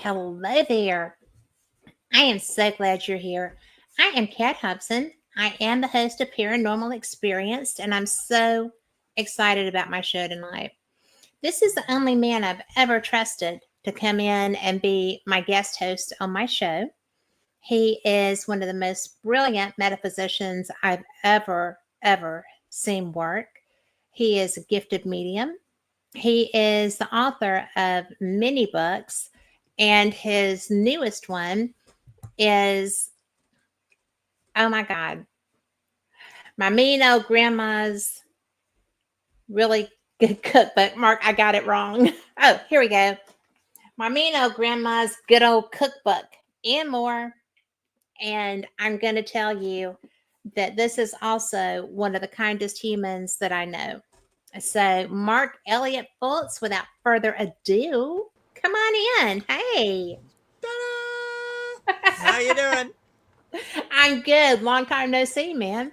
hello there. I am so glad you're here. I am Kat Hubson. I am the host of Paranormal Experienced, and I'm so excited about my show tonight. This is the only man I've ever trusted to come in and be my guest host on my show. He is one of the most brilliant metaphysicians I've ever seen work. He is a gifted medium. He is the author of many books, and his newest one is, oh my God, my mean old grandma's really good cookbook. Mark, I got it wrong. Oh, here we go. My mean old grandma's good old cookbook and more. And I'm going to tell you that this is also one of the kindest humans that I know. So, Mark Elliot Fults, without further ado, come on in. Hey. Ta-da! How you doing? I'm good. Long time no see, man.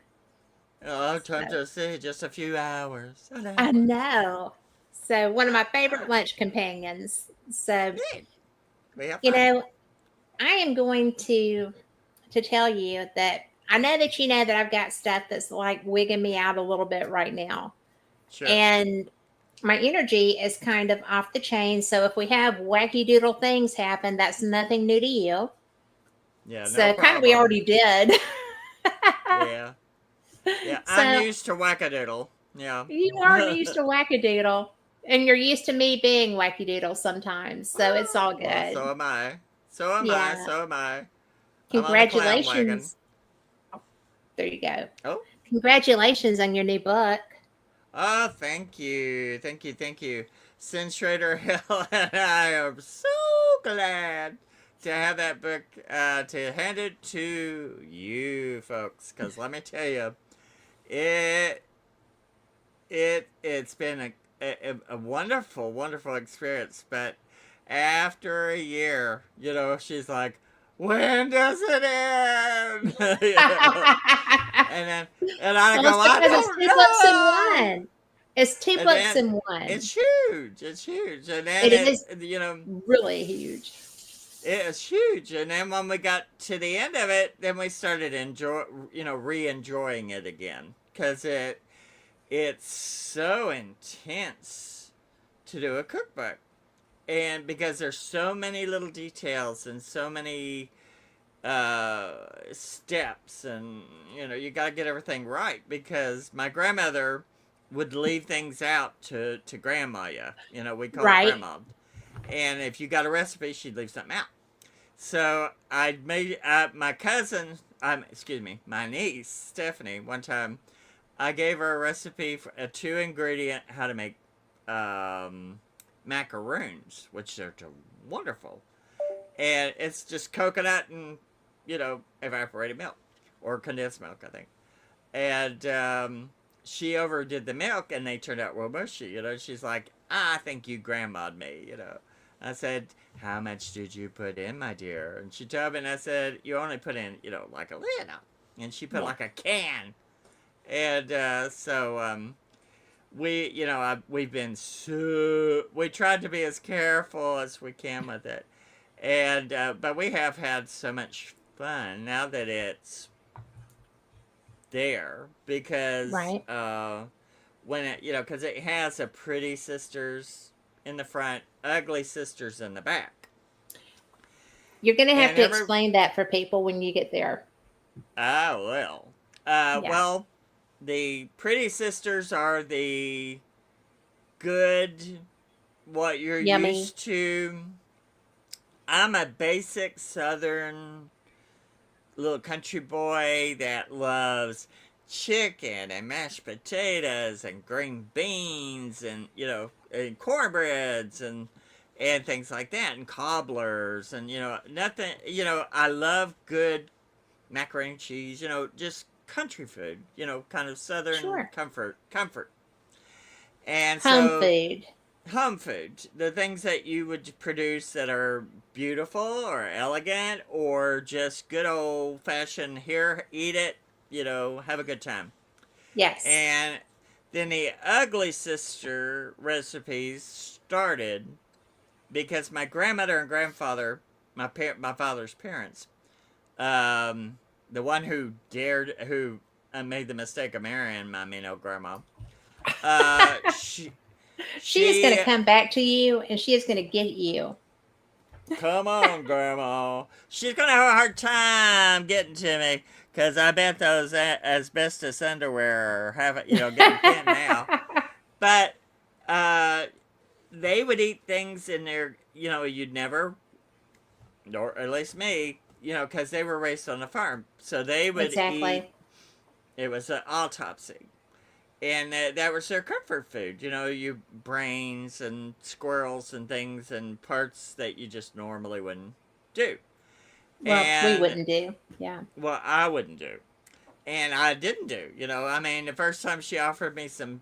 Oh, time to see. Just a few hours. An I hour. know. So, one of my favorite lunch companions. So, Neat. We have you fun. know, I am going to tell you that I know that you know that I've got stuff that's like wigging me out a little bit right now. Sure. And my energy is kind of off the chain. So if we have wacky doodle things happen, that's nothing new to you. Yeah, no So kind of we problem. already did. Yeah. Yeah, I'm So used to wackadoodle. Yeah. you are used to wackadoodle. And you're used to me being wacky doodle sometimes. So it's all Well, good. so am I. So am I. Yeah. So am I. I'm on the clown wagon. Congratulations. There you go. Oh. Congratulations on your new book. Oh, thank you. Thank you. Thank you. Sin Schrader Hill and I are so glad to have that book, to hand it to you folks. Because let me tell you, it, it's been a wonderful, wonderful experience. But after a year, she's like, when does it end? And then, and I Well, go, it's I because it's don't two books in know. one. It's two And books then in one. it's huge. It's huge. And then It is it. really huge. It's huge. And then when we got to the end of it, then we started re-enjoying it again, because it's so intense to do a cookbook, and because there's so many little details and so many steps, and you got to get everything right, because my grandmother would leave things out to grandma. We call it Right. grandma, and if you got a recipe, she'd leave something out. So I made my cousin, excuse me, my niece Stephanie. One time, I gave her a recipe for a 2-ingredient how to make macaroons, which are wonderful, and it's just coconut and evaporated milk or condensed milk, I think. And she overdid the milk, and they turned out real mushy. She's like, I think you grandma'd me. I said, how much did you put in, my dear? And she told me, and I said, you only put in, like a little. And she put Yeah. like a can. And we've been we tried to be as careful as we can with it. And, but we have had so much fun now that it's there, because Right. when because it has a pretty sisters in the front, ugly sisters in the back. You're going to have And to explain that for people when you get there. Oh, well. Yeah. Well, the pretty sisters are the good, what you're Yummy. used to. I'm a basic southern little country boy that loves chicken and mashed potatoes and green beans, and and cornbreads and things like that, and cobblers, and nothing. I love good macaroni and cheese. Just country food. Kind of southern Sure. comfort. And Home so food. home food, the things that you would produce that are beautiful or elegant, or just good old fashioned, here, eat it, have a good time. Yes. And then the ugly sister recipes started because my grandmother and grandfather, my father's parents, the one who made the mistake of marrying my mean old grandma, uh, she, She is going she, to come back to you and she is going to get you. come on, grandma, she's gonna have a hard time getting to me. Cause I bet those asbestos underwear are getting thin now. But uh, they would eat things in there, you'd never, or at least me, because they were raised on a farm. So they would eat, Exactly. it was an autopsy. And that was their comfort food. You brains and squirrels and things and parts that you just normally wouldn't do. Well, we And, wouldn't do. Yeah. well, I wouldn't do. And I didn't do. I mean, the first time she offered me some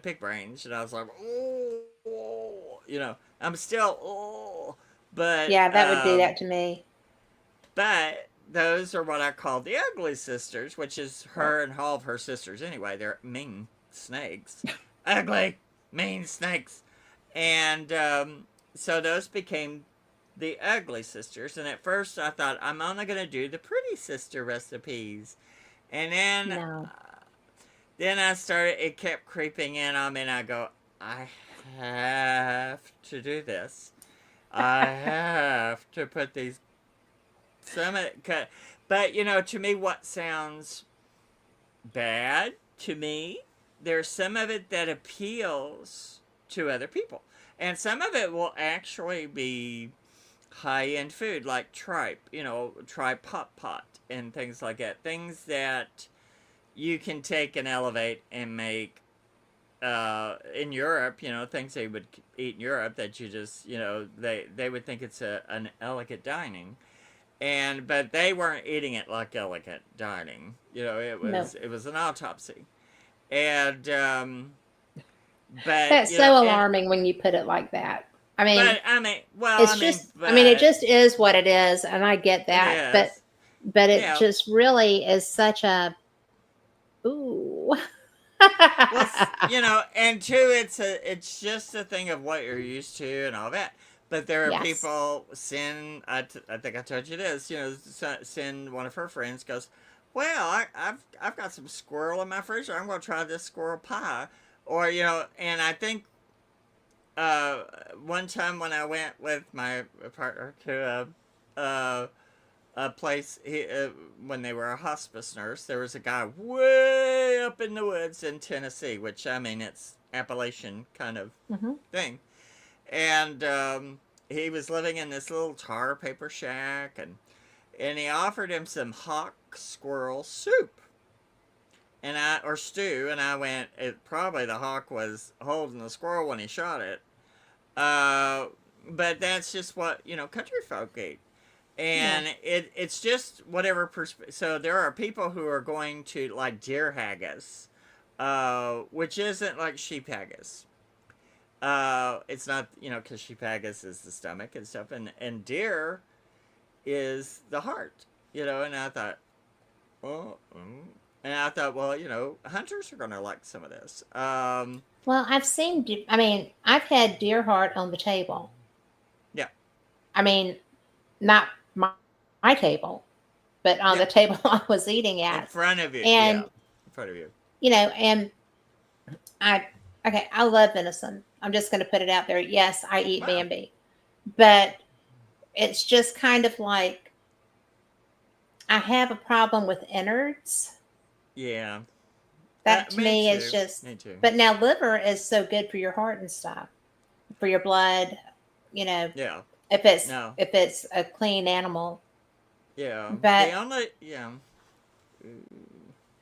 pig brains, and I was like, oh, I'm still, oh, but Yeah, that would do that to me. but those are what I call the ugly sisters, which is Right. her and all of her sisters anyway. They're mean snakes, ugly, mean snakes, and so those became the ugly sisters. And at first, I thought I'm only gonna do the pretty sister recipes, and No. then I started. It kept creeping in on me, and I go, I have to do this. I have to put these some of it. But to me, what sounds bad to me, there's some of it that appeals to other people, and some of it will actually be high end food like tripe, tripe pot pot and things like that. Things that you can take and elevate and make in Europe, things they would eat in Europe that you just, they would think it's an elegant dining, but they weren't eating it like elegant dining. It No. was an autopsy, and but That's so alarming when you put it like that. I mean, but I mean, well, it's just, I mean, it but just is what it is. And I get it that. is, But it yeah. just really is such a, ooh. Well, and two, it's just a thing of what you're used to and all that. But there are Yes. people. I think I told you this. Sin, one of her friends goes, "Well, I've got some squirrel in my freezer. I'm going to try this squirrel pie." Or and I think uh, one time when I went with my partner to a place when they were a hospice nurse, there was a guy way up in the woods in Tennessee, which I mean it's Appalachian kind of Hmm. thing, and he was living in this little tar paper shack, and he offered him some hawk squirrel soup. Or stew, and I went. Probably the hawk was holding the squirrel when he shot it. Uh, but that's just what country folk eat, Yeah. and it's just whatever so there are people who are going to like deer haggis, which isn't like sheep haggis. It's not because sheep haggis is the stomach and stuff, and deer is the heart. And I thought, oh, and I thought, well, hunters are gonna like some of this. Well, I mean, I've had deer heart on the table. Yeah, I mean, not my table, but on yeah, the table I was eating in at. front of you, yeah, And, in front of you. and I, okay, I love venison. I'm just going to put it out there. Yes, I eat Wow, Bambi, but it's just kind of like I have a problem with innards. yeah. That to Me me is too. just, Me too. but now liver is so good for your heart and stuff, for your blood, you know, Yeah. if it's, No. if it's a clean animal. Yeah. But The only yeah.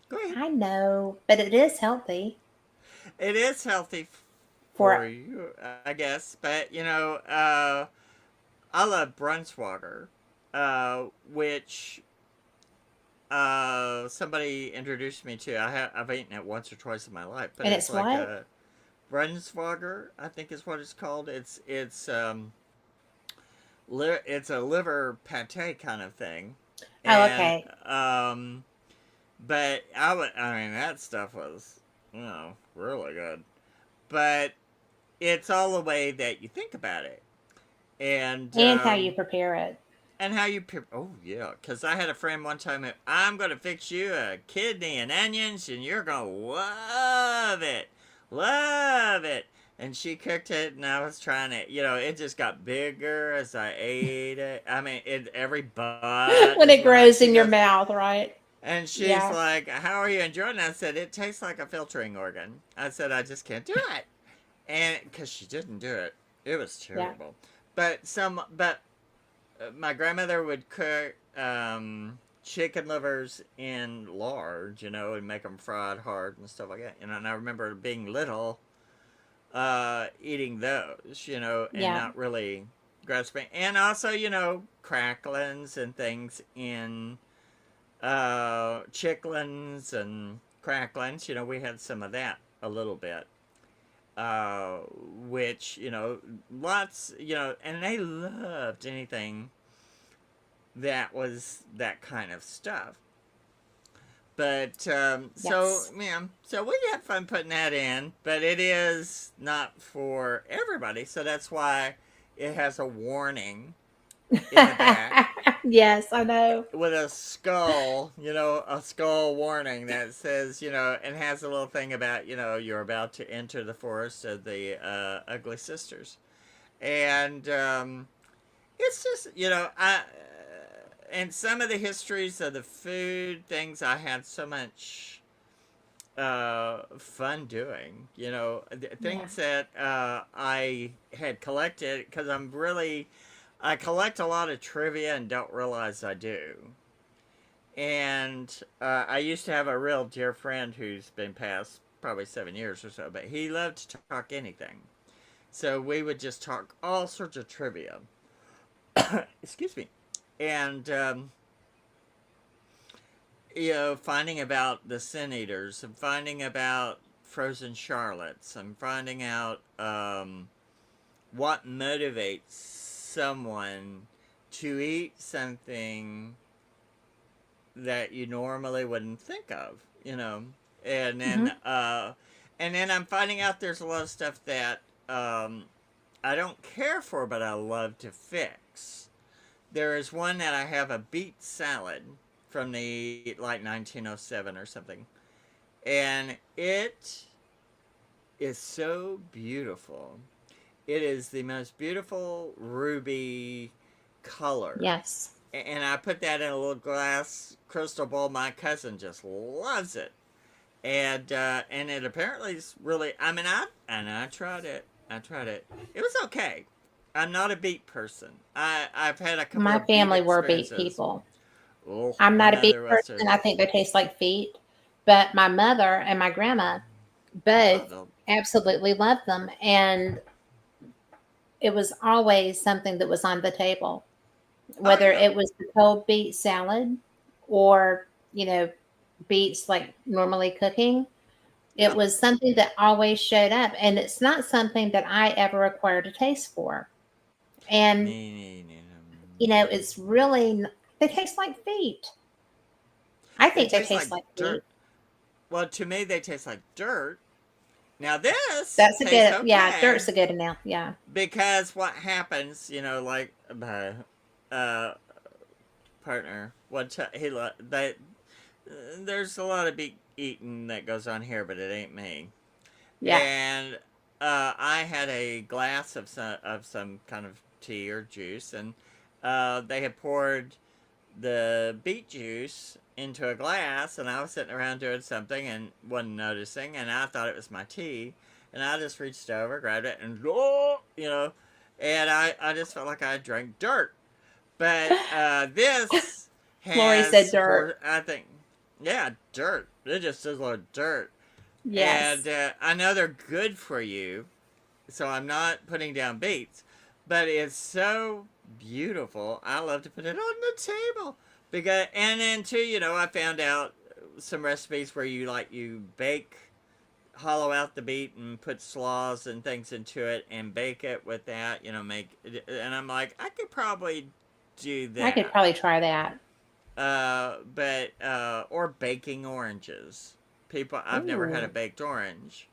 Go ahead. I know, but it is healthy It is healthy for, for you, I guess. But I love Brunswater, which somebody introduced me to. I've eaten it once or twice in my life, but and it's it's like what? a Brunswater, I think is what it's called. It's a liver pate kind of thing, Oh, and okay. but I mean that stuff was really good, but it's all the way that you think about it. and And how you prepare it. how you oh yeah, because I had a friend one time I'm gonna fix you a kidney and onions and you're gonna love it. And she cooked it and I was trying to, it just got bigger as I ate it. I mean, every bite When is it when I grows she in your goes, mouth, right? and she's Yeah. like, how are you enjoying it? I said, it tastes like a filtering organ. I said, I just can't do it. And because she didn't do it, it was Yeah. terrible. But my grandmother would cook chicken livers in lard, and make them fried hard and stuff like that. And I remember being little, eating those, and Yeah. not really grasping. And also, cracklings and things in chicklins and cracklings. We had some of that a little bit. Uh, which, lots, and they loved anything that was that kind of stuff. But so Yes. yeah, so we had fun putting that in, but it is not for everybody. So that's why it has a warning in the back Yes, I know. with a skull, a skull warning that says, and has a little thing about, you're about to enter the forest of the ugly sisters, and it's just, and some of the histories of the food things I had so much fun doing. Yeah. Things that I had collected because I collect a lot of trivia and don't realize I do. And I used to have a real dear friend who's been passed probably 7 years or so, but he loved to talk anything. So we would just talk all sorts of trivia. Excuse me. And finding about the Sin Eaters and finding about frozen Charlottes and finding out what motivates someone to eat something that you normally wouldn't think of, and then Hmm. I'm finding out there's a lot of stuff that I don't care for, but I love to fix. There is one that I have a beet salad from the like 1907 or something, and it is so beautiful. It is the most beautiful ruby color. Yes. And I put that in a little glass crystal bowl. My cousin just loves it, and it apparently is really. I mean, I tried it. I tried it. It was okay. I'm not a beet person. I've had a couple My of beet family were beet experiences. people. Oh, I'm my not a beet mother was person. too. I think they taste like feet. But my mother and my grandma both Love them. absolutely loved them. And it was always something that was on the table, Oh whether yeah, it was the cold beet salad or, beets like normally cooking. It yeah. was something that always showed up. And it's not something that I ever acquired a taste for. And, Me, it's really, they taste like feet. I they think they taste like taste like dirt. feet. Well, to me, they taste like dirt. Now this That's a tastes good, yeah, okay dirt's a good enough. Yeah. because what happens, like my uh, partner, he they there's a lot of beet eating that goes on here, but it ain't me. Yeah. And I had a glass of some kind of tea or juice, and they had poured the beet juice into a glass, and I was sitting around doing something and wasn't noticing, and I thought it was my tea, and I just reached over, grabbed it, and and I just felt like I drank dirt. But this Lori said has dirt. I think, yeah, dirt. It just is a lot of dirt, and Yes. I know they're good for you, so I'm not putting down beets, but it's so beautiful. I love to put it on the table because, and then too, I found out some recipes where you bake, hollow out the beet and put slaws and things into it and bake it with that. Make it, and I'm like, I could probably do I could that. probably try that. But or baking oranges. I've never had a Ooh. baked orange.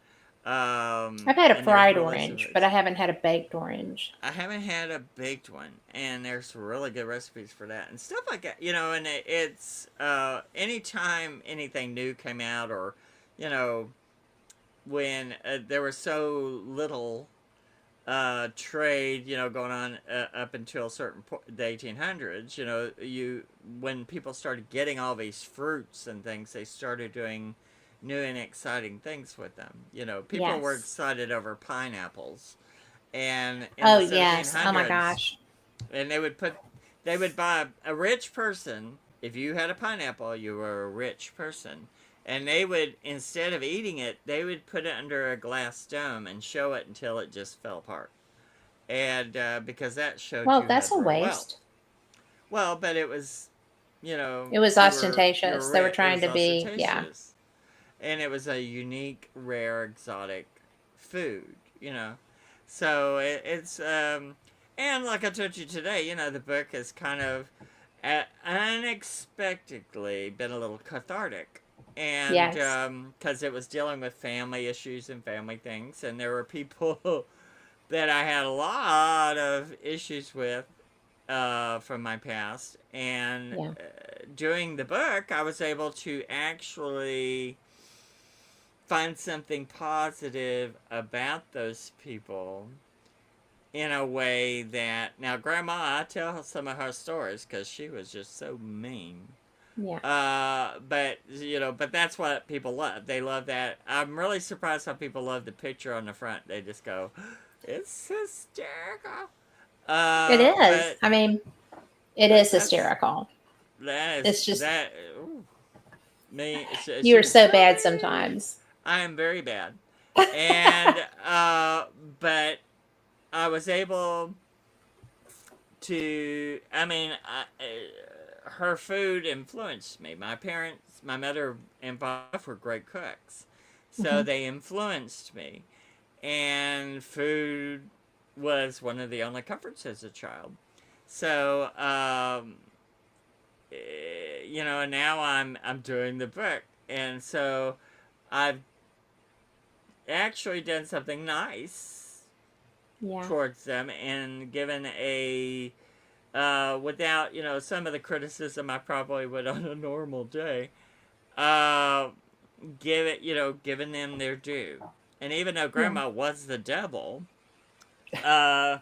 I've had a And there's fried really some orange, but foods. I haven't had a baked orange. I haven't had a baked one, and there's really good recipes for that and stuff like that. And it's anytime anything new came out, or you know, when there was so little trade, going on up until the 1800s. When people started getting all these fruits and things, they started doing new and exciting things with them. People were Yes. excited over pineapples, and in Oh, the yes. Oh, my 1700s, gosh. and they would buy a rich person. If you had a pineapple, you were a rich person. And they would, instead of eating it, they would put it under a glass dome and show it until it just fell apart. And because that showed Well, you that's had a real wealth. waste. Well, but it was, It was you're ostentatious. They were rare. It trying was to be, yeah. ostentatious, and it was a unique, rare, exotic food. So and like I told you today, the book has kind of unexpectedly been a little cathartic. And Yes. because it was dealing with family issues and family things, and there were people that I had a lot of issues with from my past. And Yeah. doing the book, I was able to actually find something positive about those people in a way that now grandma, I tell some of her stories because she was just so mean. Yeah. But that's what people love. They love that. I'm really surprised how people love the picture on the front. They just go, it's hysterical. It is. But I mean, it is that's hysterical. that is It's just, that. Ooh, me, you she are was so so bad mean. sometimes. I am very bad, and but I was able to. I mean, her food influenced me. My mother and father were great cooks, so Hmm. they influenced me. And food was one of the only comforts as a child. So, and now I'm doing the book, and so I've actually done something nice Yeah. towards them and given a without some of the criticism I probably would on a normal day. Uh, giving them their due, and even though Yeah. Grandma was the devil, uh,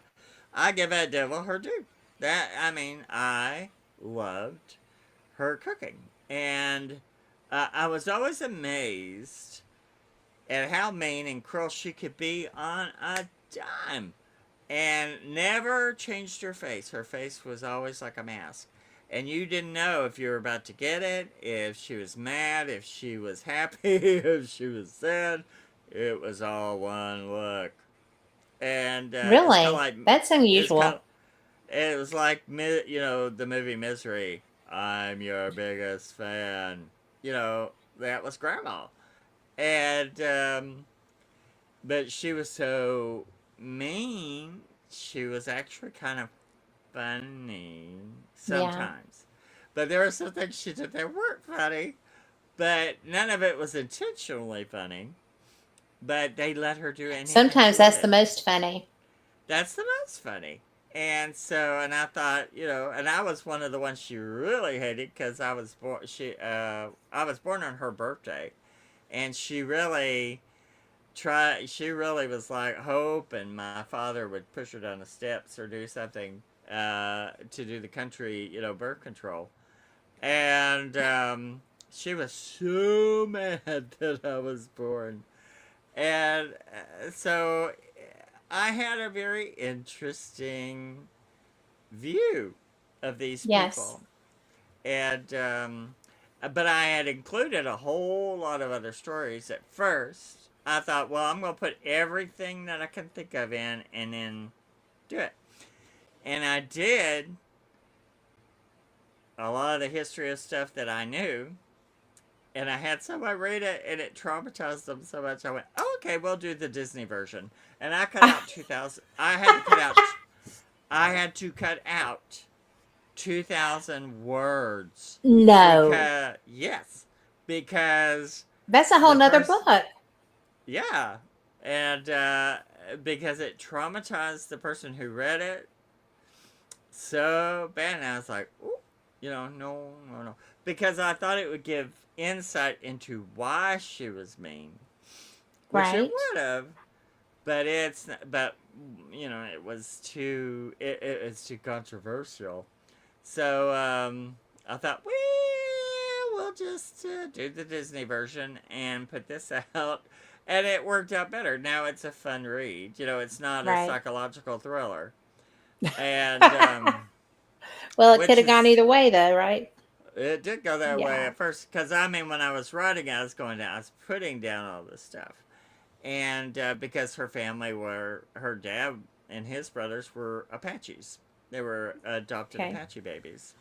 I give that devil her due. That I mean, I loved her cooking, and I was always amazed at how mean and cruel she could be on a dime, and never changed her face. Her face was always like a mask. And you didn't know if you were about to get it, if she was mad, if she was happy, if she was sad. It was all one look. And it's kind of Really? like That's it's kind unusual. of it was like the movie Misery. I'm your biggest fan. That was Grandma, and but she was so mean. She was actually kind of funny Yeah. sometimes, but there were some things she did that weren't funny. But none of it was intentionally funny. But they let her do anything Sometimes she that's the wanted. most funny. That's the most funny. And I thought, and I was one of the ones she really hated because I was born. I was born on her birthday, and she really was like hope, and my father would push her down the steps or do something to do the country, birth control. And she was so mad that I was born. And so I had a very interesting view of these Yes. people. And, but I had included a whole lot of other stories at first. I thought, well, I'm going to put everything that I can think of in and then do it. And I did a lot of the history of stuff that I knew. And I had somebody read it, and it traumatized them so much. I went, oh, okay, we'll do the Disney version. And I cut out 2,000. I had to cut out 2,000 words No. because yes, because That's a whole the nother first book. yeah, and because it traumatized the person who read it so bad. And I was like, ooh, no, no, no. Because I thought it would give insight into why she was mean, which it Right. would have, but but it was it was too controversial. So I thought, well, we'll just do the Disney version and put this out. And it worked out better. Now it's a fun read. It's not a Right. psychological thriller. And Well, it could which have gone is, either way, though, right? it did go that way Yeah. at first. Because, I mean, when I was writing, I was putting down all this stuff. And because her dad and his brothers were Apaches. They were adopted Okay. Apache babies.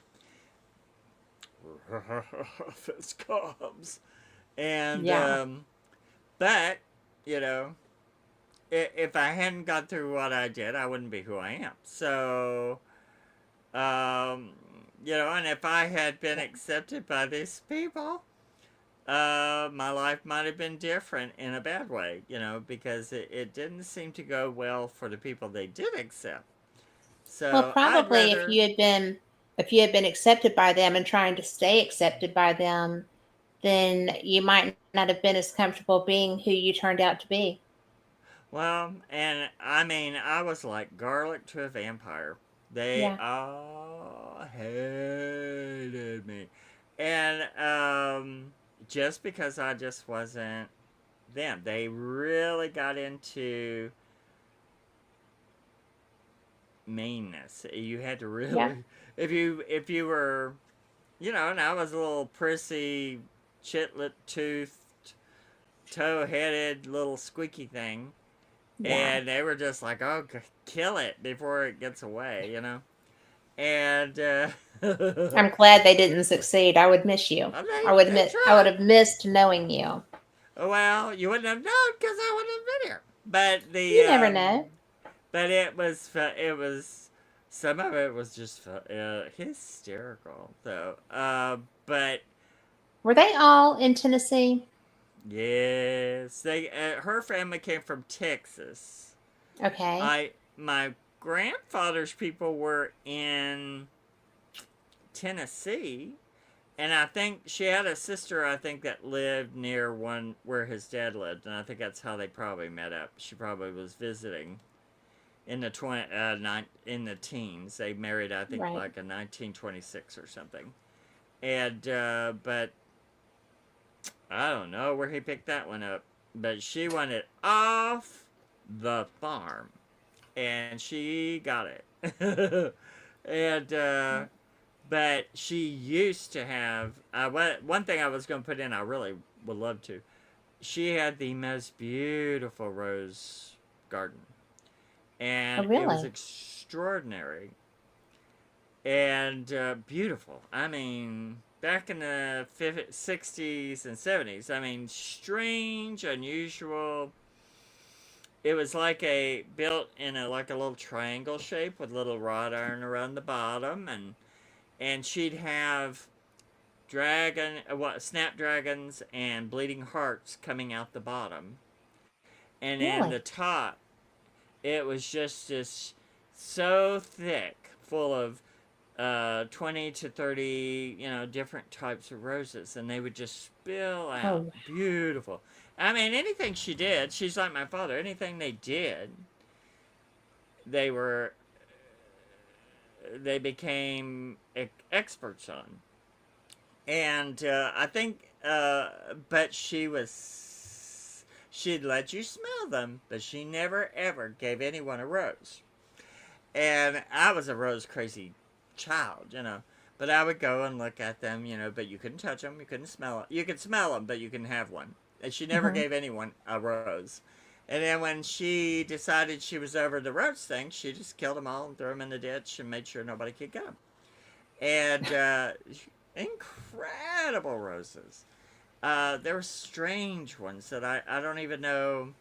Fist comes. And, Yeah. but, you know, if I hadn't gone through what I did, I wouldn't be who I am. So, um, and if I had been accepted by these people, my life might have been different in a bad way, because it didn't seem to go well for the people they did accept. Well, So I'd probably rather, if you had been accepted by them and trying to stay accepted by them, then you might not have been as comfortable being who you turned out to be. well, and I mean, I was like garlic to a vampire. They Yeah. all hated me. And just because I just wasn't them, they really got into meanness. You had to Yeah. really, if you were, and I was a little prissy, chitlet toothed, toe headed little squeaky thing, Yeah. and they were just like, "Oh, kill it before it gets away," And I'm glad they didn't succeed. I would miss you. they I would tried. have missed knowing you. Well, you wouldn't have known because I wouldn't have been here. But You never know. it was some of it was just hysterical though. But Were they all in Tennessee? yes, they her family came from Texas. Okay. My grandfather's people were in Tennessee, and I think she had a sister, I think, that lived near one where his dad lived, and I think that's how they probably met up. She probably was visiting in the in the teens. They married, I think, Right. like in 1926 or something. And but I don't know where he picked that one up, but she wanted off the farm, and she got it. And but she used to have one thing I was going to put in. I really would love to. She had the most beautiful rose garden, Oh, and it was really? extraordinary and beautiful. I mean, back in the 60s and 70s, I mean, strange, unusual. It was like a built in a like a little triangle shape with little wrought iron around the bottom, and she'd have snapdragons and bleeding hearts coming out the bottom, and in the Really? top it was just this so thick, full of 20 to 30, different types of roses, and they would just spill out. Oh, Beautiful. I mean, anything she did, she's like my father, anything they did, they were, they became experts on. And I think, but she'd let you smell them, but she never ever gave anyone a rose. And I was a rose crazy child. But I would go and look at them, but you couldn't touch them, you couldn't smell it. You could smell them, but you couldn't have one. And she never hmm gave anyone a rose. And then when she decided she was over the rose thing, she just killed them all and threw them in the ditch and made sure nobody could get them. And incredible roses. There were strange ones that I don't even know.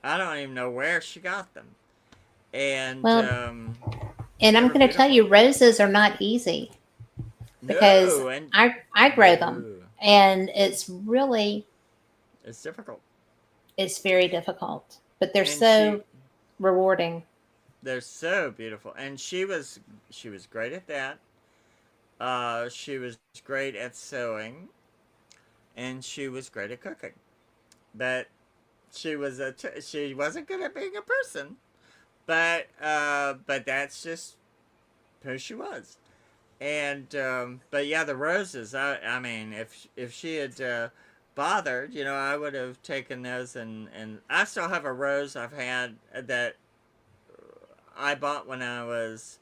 I don't even know where she got them, and well, and they I'm were going to tell you, beautiful. roses are not easy because No, and I grow them, no, and it's really it's difficult. It's very difficult, but they're And she, so rewarding. they're so beautiful. And she was great at that. She was great at sewing, and she was great at cooking. But she wasn't good at being a person. But that's just who she was. And but yeah, the roses. I mean, if she had bothered, I would have taken those, and I still have a rose I've had that I bought when I was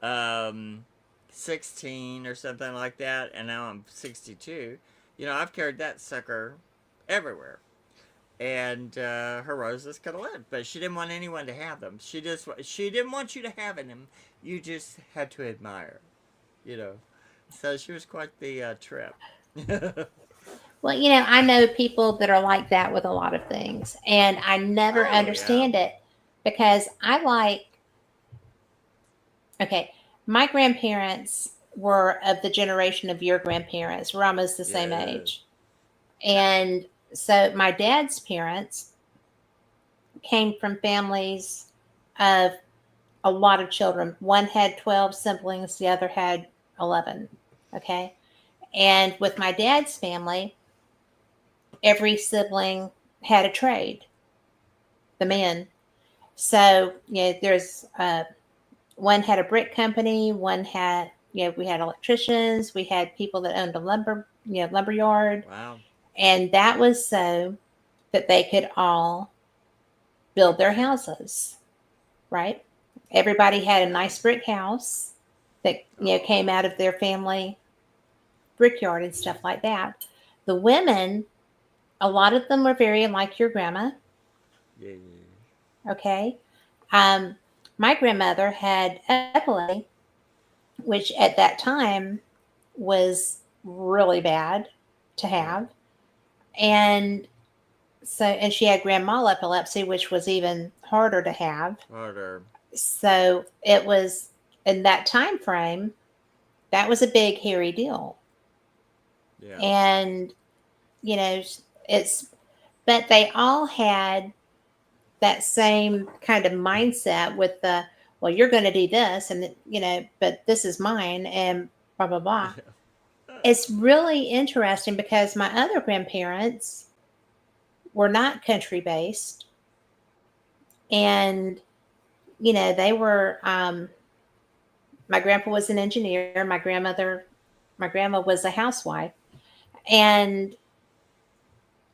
um 16 or something like that, and now I'm 62. I've carried that sucker everywhere. And her roses could have lived, but she didn't want anyone to have them. She didn't want you to have them. You just had to admire, you know. So she was quite the trip. Well, I know people that are like that with a lot of things, and I never Oh yeah, understand it because I like, okay, my grandparents were of the generation of your grandparents. We're almost the same yes, age. And so my dad's parents came from families of a lot of children. One had 12 siblings, the other had 11. Okay. And with my dad's family, every sibling had a trade, the yeah, men. So, there's one had a brick company, one had, we had electricians, we had people that owned a lumber yard. wow, And that was so that they could all build their houses, right? Everybody had a nice brick house that came oh, out of their family brickyard and stuff like that. The women, a lot of them were very like your grandma. yeah, Okay, um, my grandmother had epilepsy, which at that time was really bad to yeah, have, and and she had grand mal epilepsy, which was even harder to have. harder, So it was in that time frame, that was a big hairy deal. yeah, And you know it's but they all had that same kind of mindset with the, well, you're going to do this, and but this is mine, and blah blah blah. yeah, It's really interesting because my other grandparents were not country based, and they were, my grandpa was an engineer, my grandma was a housewife. And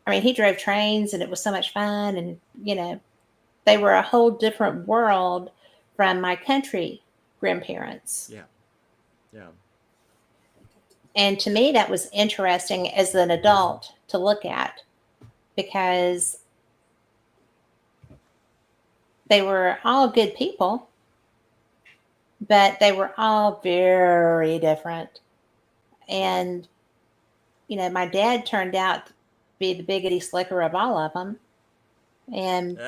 I mean, he drove trains and it was so much fun. And, they were a whole different world from my country grandparents. yeah, yeah, And to me, that was interesting as an adult to look at because they were all good people, but they were all very different. yeah. And, my dad turned out to be the biggity slicker of all of them. And,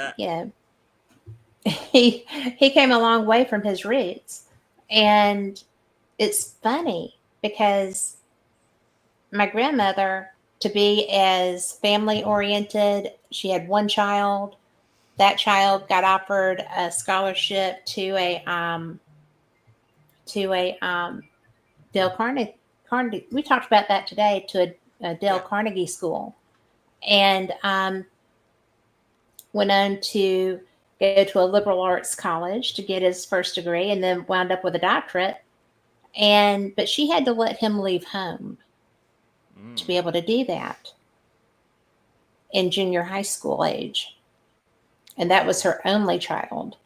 he he came a long way from his roots. And it's funny because my grandmother, to be as family oriented, she had one child. That child got offered a scholarship to a Dale Carnegie. We talked about that today, to a Dale Yeah. Carnegie school, and went on to go to a liberal arts college to get his first degree, and then wound up with a doctorate. But she had to let him leave home to be Mm. able to do that in junior high school age, and that was Wow. her only child.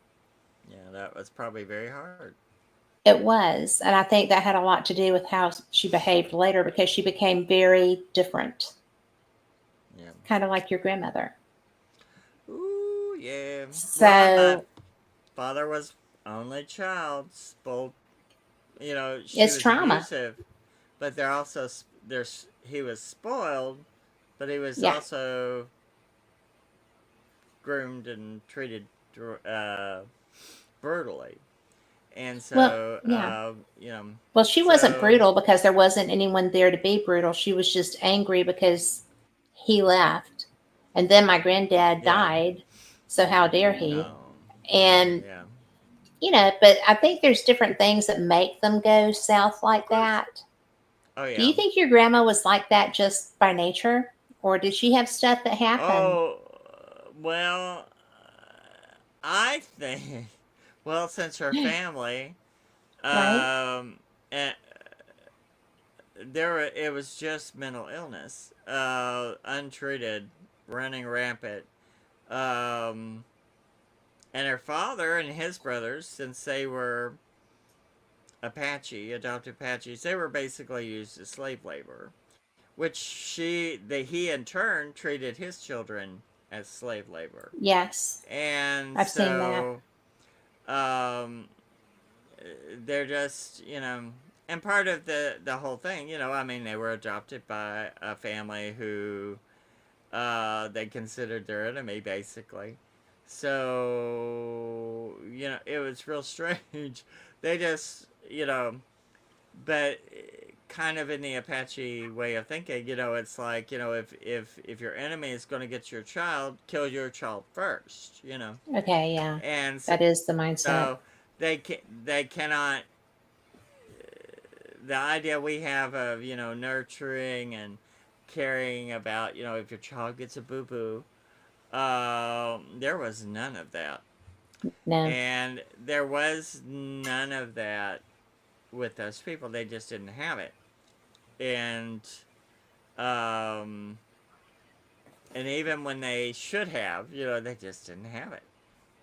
Yeah, that was probably very hard. It was, and I think that had a lot to do with how she behaved later because she became very different, Yeah. kind of like your grandmother. Ooh, yeah. Well, my So father was only child, spoiled. She it's was trauma. abusive, but they're also there's he was spoiled, but he was Yeah. also groomed and treated uh, brutally. And Well, so, yeah. Well, she wasn't so brutal because there wasn't anyone there to be brutal. She was just angry because he left And then my granddad Yeah. died, so how dare he? Oh. And Yeah. but I think there's different things that make them go south Of like course. that. Oh Do yeah. you think your grandma was like that just by nature, or did she have stuff that happened? Oh, well, I think, well, since her family, Right? um, eh, it was just mental illness, untreated, running rampant. Um, and her father and his brothers, since they were adopted Apaches, they were basically used as slave labor, which he in turn treated his children as slave labor. Yes, And I've seen that. so um, they're just, and part of the whole thing, I mean, they were adopted by a family who they considered their enemy, basically. So, it was real strange. They just, but kind of in the Apache way of thinking, it's like, if your enemy is going to get your child, kill your child first. Okay, yeah, And so, that is the mindset. so they cannot, the idea we have of, nurturing and caring about, if your child gets a boo boo, there was none of that. No. And there was none of that with those people. They just didn't have it. And, um, and even when they should have, they just didn't have it.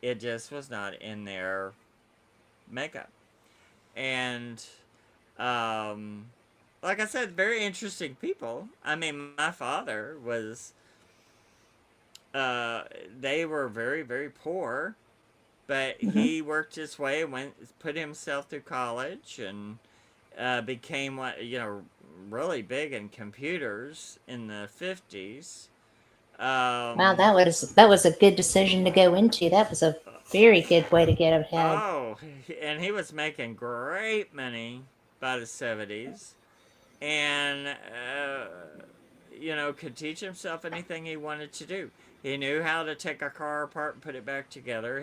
It just was not in their makeup. And, um, like I said, very interesting people. I mean, my father was, uh, they were very, very poor, but Hmm. he worked his way, put himself through college, and became what really big in computers in the 50s. Wow, Um, that was a good decision to go into. That was a very good way to get ahead. oh, and he was making great money by the 70s, and could teach himself anything he wanted to do. He knew how to take a car apart and put it back together.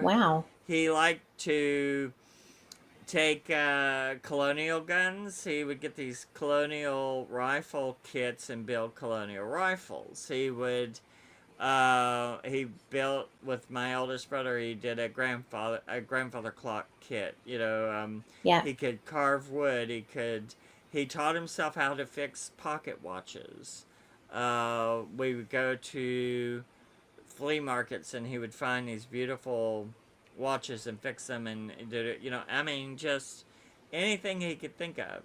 Wow. He liked to take colonial guns. He would get these colonial rifle kits and build colonial rifles. He built with my oldest brother. He did a grandfather clock kit. Yeah. He could carve wood. He taught himself how to fix pocket watches. We would go to flea markets and he would find these beautiful watches and fix them and did it. I mean, just anything he could think of.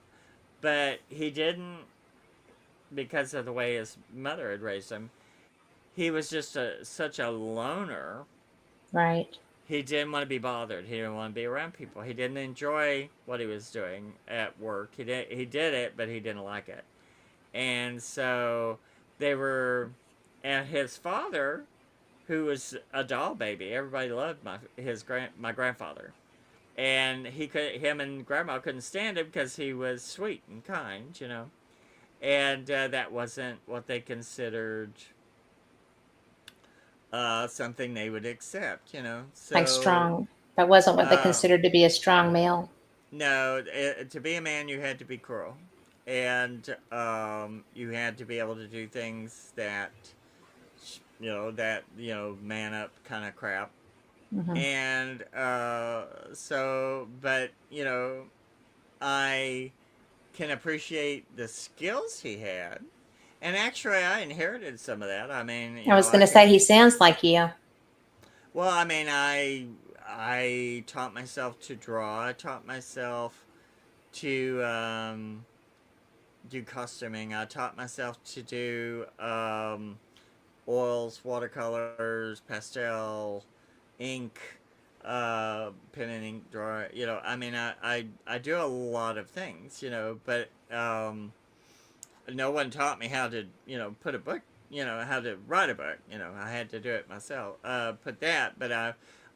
But he didn't, because of the way his mother had raised him. He was just such a loner. Right. He didn't want to be bothered. He didn't want to be around people. He didn't enjoy what he was doing at work. He did it, but he didn't like it. And so they were, and his father, who was a doll baby. Everybody loved my grandfather, and him and grandma couldn't stand him because he was sweet and kind. And that wasn't what they considered something they would accept. Like So strong. That wasn't what they uh, considered to be a strong male. no, to be a man, you had to be cruel, and you had to be able to do things that man up kind of crap. Hmm. And but I can appreciate the skills he had. And actually, I inherited some of that. I mean, I was going I to say can. he sounds like you. Well, I mean, I taught myself to draw. I taught myself to do costuming. I taught myself to do oils, watercolors, pastel, ink, pen and ink drawer. I mean, I do a lot of things. But no one taught me how to put a book. How to write a book. I had to do it myself. Put that, but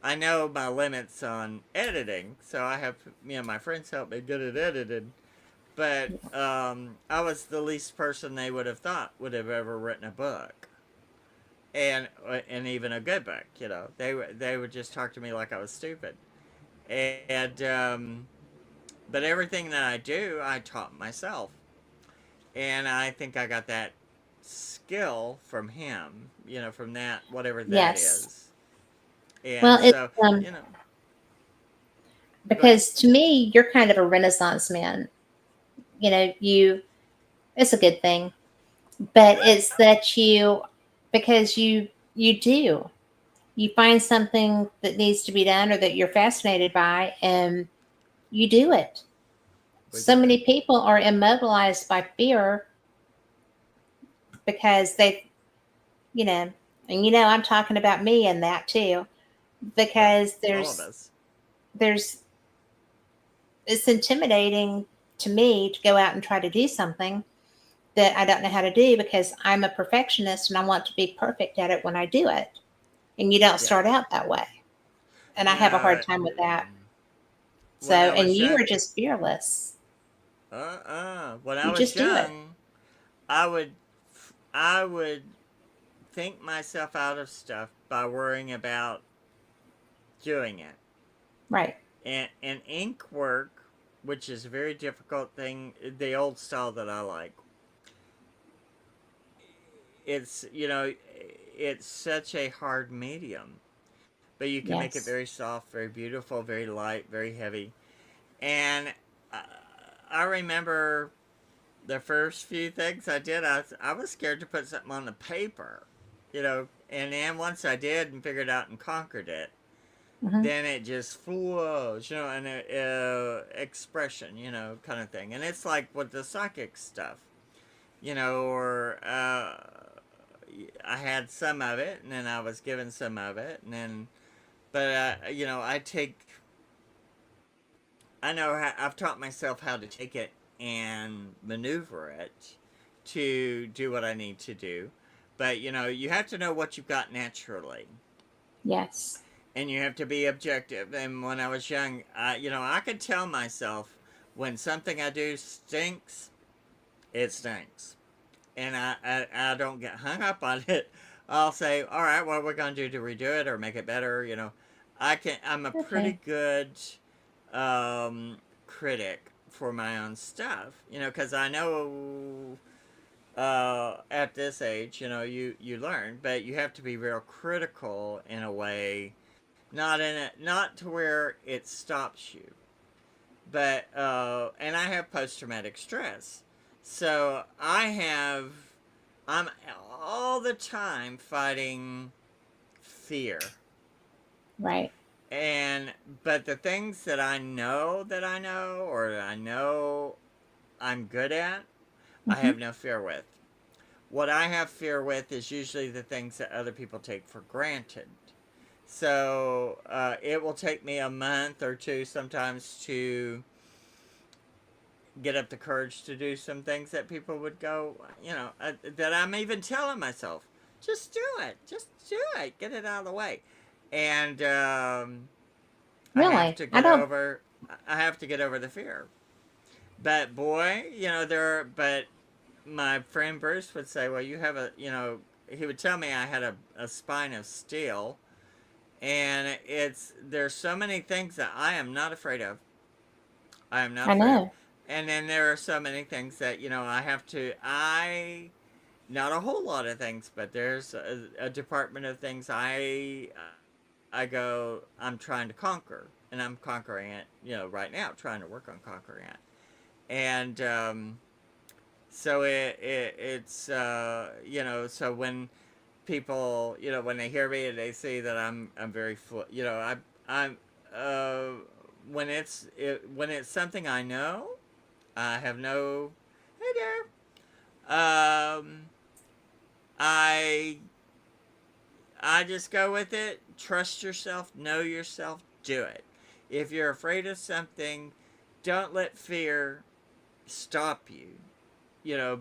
I know my limits on editing, so I have my friends help me get it edited. But I was the least person they would have thought would have ever written a book. and even a good book. They would just talk to me like I was stupid. And but everything that I do, I taught myself, and I think I got that skill from him. From that, whatever that Yes. is. And Well, it's so, um you know, go ahead. because to me, you're kind of a renaissance man. You it's a good thing, but it's that because you do. You find something that needs to be done or that you're fascinated by, and you do it. We So do it. many people are immobilized by fear because you know, and I'm talking about me and that too, Yep. because All of us. there's it's intimidating to me to go out and try to do something that I don't know how to do because I'm a perfectionist and I want to be perfect at it when I do it. And you don't Yeah. start out that way. And I have a No. hard time with that. So, When I and was you young, are just fearless. when I You was just do it. young, I would, I would think myself out of stuff by worrying about doing it. Right. And ink work, which is a very difficult thing, the old style that I like. It's such a hard medium, but you can make it Yes. very soft, very beautiful, very light, very heavy. And uh, I remember the first few things I did, I was scared to put something on the paper, and then once I did and figured out and conquered it, Hmm. then it just flows, and expression, kind of thing. And it's like with the psychic stuff, or I had some of it, and then I was given some of it, and then, but I've taught myself how to take it and maneuver it to do what I need to do. But you have to know what you've got naturally, Yes. and you have to be objective. And when I was young, I could tell myself when something I do stinks, it stinks, and I don't get hung up on it. I'll say, all right, what are we gonna do to redo it or make it better? I'm a Okay. pretty good um, critic for my own stuff. Because I know at this age, you learn, but you have to be real critical in a way, not to where it stops you, but and I have post traumatic stress, so I'm all the time fighting fear. Right. And but the things that I know, or I know I'm good at, I Hmm. have no fear with. What I have fear with is usually the things that other people take for granted. So it will take me a month or two sometimes to get up the courage to do some things that people would go, that I'm even telling myself, just do it, just do it, get it out of the way. And I have Really? to I get don't. over, I have to get over the fear. But boy, but my friend Bruce would say, well, he would tell me I had a spine of steel. And there's so many things that I am not afraid of. I am not I afraid of. know. And then there are so many things that, not a whole lot of things, but there's a department of things I go, I'm trying to conquer. And I'm conquering it, right now, trying to work on conquering it. And so so when people, when they hear me and they see that I'm very I'm uh, when it's something I know, I have no, hey there, I I just go with it. Trust yourself, know yourself, do it. If you're afraid of something, don't let fear stop you.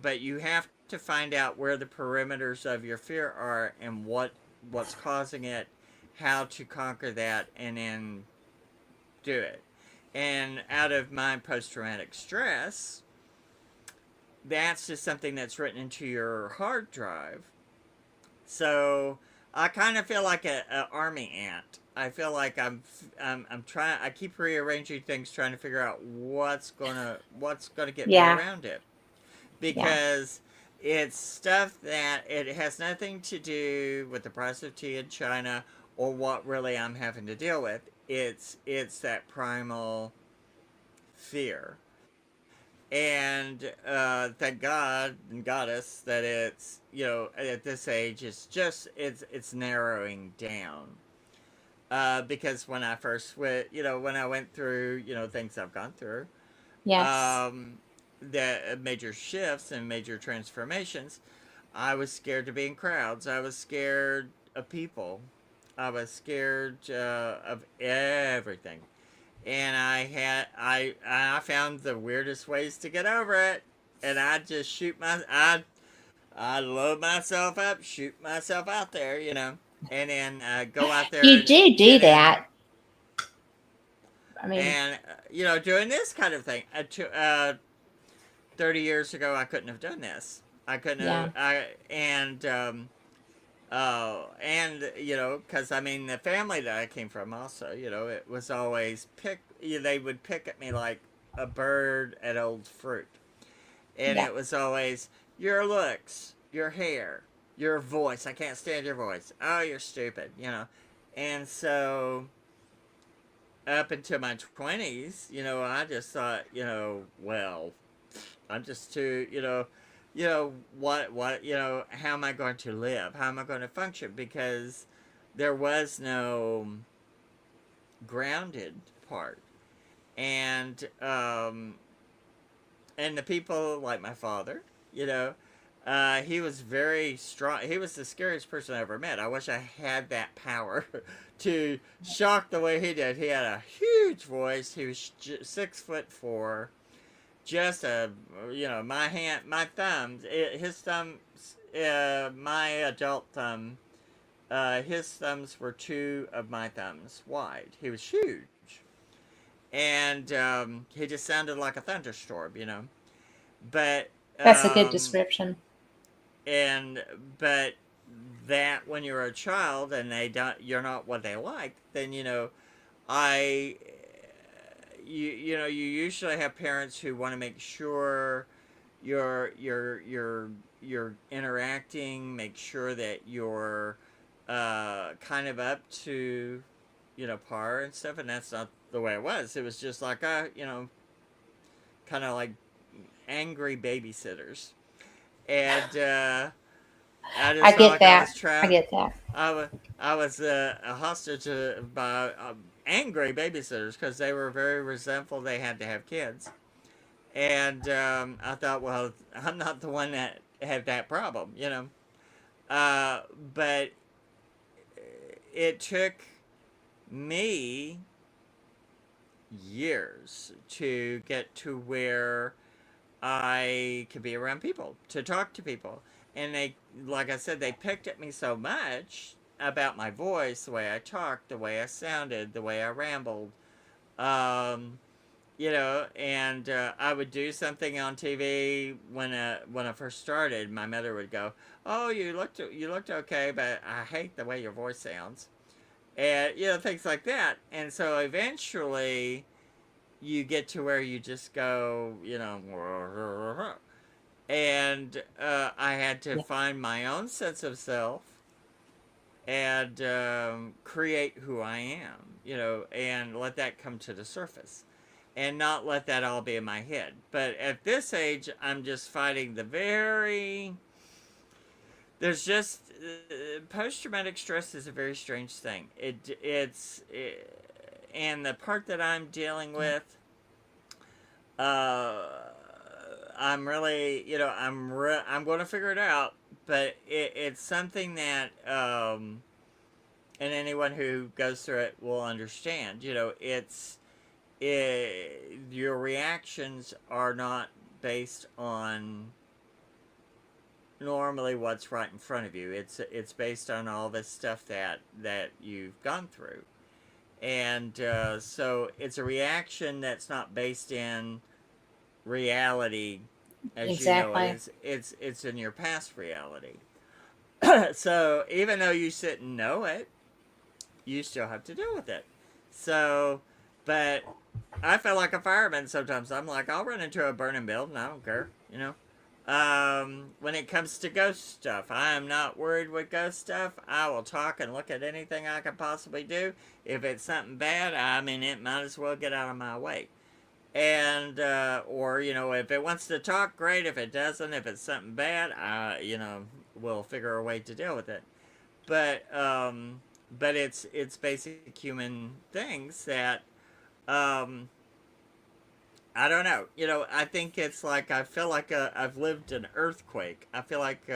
But you have to find out where the perimeters of your fear are and what's causing it, how to conquer that, and then do it. And out of my post traumatic stress, that's just something that's written into your hard drive. So I kind of feel like a army ant. I feel like I'm trying. I keep rearranging things, trying to figure out what's gonna get me Yeah. around it, Yeah. because it's stuff that it has nothing to do with the price of tea in China or what really I'm having to deal with. It's that primal fear. And thank God and Goddess that it's, at this age it's narrowing down. Because when I first went, when I went through, things I've gone through, Yes. um, the major shifts and major transformations, I was scared to be in crowds. I was scared of people. I was scared of everything, and I found the weirdest ways to get over it, and I just I load myself up, shoot myself out there, and then go out there You and do and then that. I mean, and doing this kind of thing. 30 years ago, I couldn't have done this. I couldn't have. yeah. Because I mean, the family that I came from also, it was always they would pick at me like a bird at old fruit, and Yeah. it was always your looks, your hair, your voice. I can't stand your voice. Oh, you're stupid. And so up until my 20s, I just thought, well, I'm just too, how am I going to live? How am I going to function? Because there was no grounded part. And, and the people like my father, he was very strong. He was the scariest person I ever met. I wish I had that power to shock the way he did. He had a huge voice. He was 6'4", just my thumbs, his thumbs, my adult thumb, his thumbs were two of my thumbs wide. He was huge, and he just sounded like a thunderstorm. But That's a good um, description. and but that when you're a child and you're not what they like, then I you usually have parents who want to make sure you're interacting, make sure that you're kind of up to par and stuff, and that's not the way it was. It was just like kind of like angry babysitters, and I I just felt get like I that. was I trapped. get that. I was a hostage by angry babysitters because they were very resentful. They had to have kids, and I thought, well, I'm not the one that had that problem. Uh, but it took me years to get to where I could be around people, to talk to people. And they, like I said, they picked at me so much about my voice, the way I talked, the way I sounded, the way I rambled. Um, and I would do something on TV when I first started. My mother would go, "Oh, you looked okay, but I hate the way your voice sounds," and things like that. And so eventually, you get to where you just go, and I had to Yeah. find my own sense of self and create who I am, and let that come to the surface and not let that all be in my head. But at this age, I'm just fighting there's just post traumatic stress is a very strange thing. And the part that I'm dealing Yeah. with, uh, I'm really, I'm going to figure it out, but it's something that, and anyone who goes through it will understand. Your reactions are not based on normally what's right in front of you. It's based on all this stuff that you've gone through, and so it's a reaction that's not based in reality as you know it. Exactly. It's in your past reality. So even though you shouldn't know it, you still have to deal with it. So, but I feel like a fireman sometimes. I'm like, I'll run into a burning building. I don't care, you know. When it comes to ghost stuff, I am not worried with ghost stuff. I will talk and look at anything I can possibly do. If it's something bad, I mean, it might as well get out of my way. And, or, you know, if it wants to talk, great. If it doesn't, if it's something bad, you know, we'll figure a way to deal with it. But, but it's basic human things that, um, I don't know. You know, I think it's like I feel like I've lived an earthquake. I feel like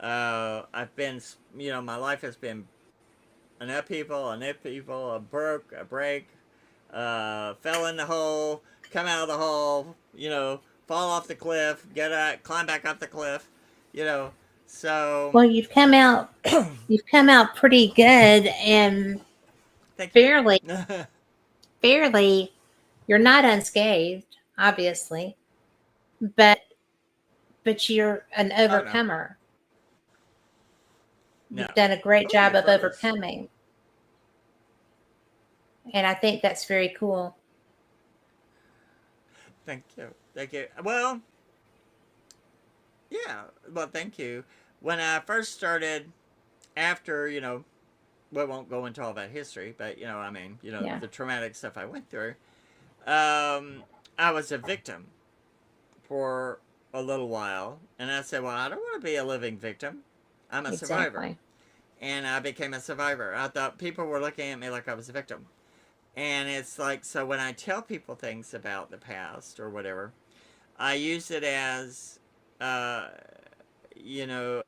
I've been, you know, my life has been an upheaval, a break, fell in the hole, come out of the hole, you know, fall off the cliff, get out, climb back up the cliff, you know. So, Well, you've come out pretty good and thank you. fairly, fairly. You're not unscathed, obviously, but you're an Oh no, overcomer. no. You've done a great Oh, job you've of heard us. overcoming, and I think that's very cool. Thank you, thank you. Well, yeah. Well, thank you. When I first started, after you know, we won't go into all that history, but you know, I mean, you know, Yeah, the traumatic stuff I went through. Um, I was a victim for a little while, and I said, "Well, I don't want to be a living victim. I'm a survivor." exactly. And I became a survivor. I thought people were looking at me like I was a victim. And it's like, so when I tell people things about the past or whatever, I use it as, uh, you know,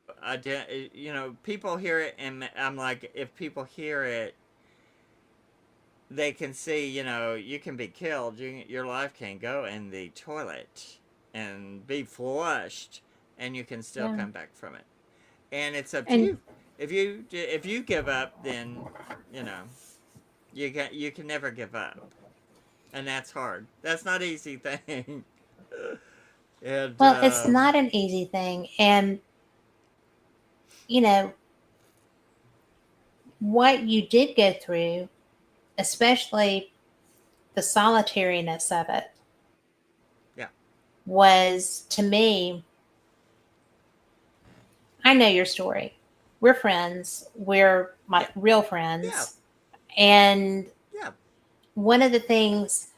you know, people hear it, and I'm like, if people hear it, they can see, you know, you can be killed. Your life can go in the toilet and be flushed, and you can still Yeah, come back from it. And it's up to and you. If you give up, then you know you can never give up, and that's hard. That's not an easy thing. And well, it's not an easy thing, and you know what you did go through, especially the solitariness of it, yeah, was to me. I know your story. We're friends. We're my yeah, real yeah, friends. And yeah. one of the things,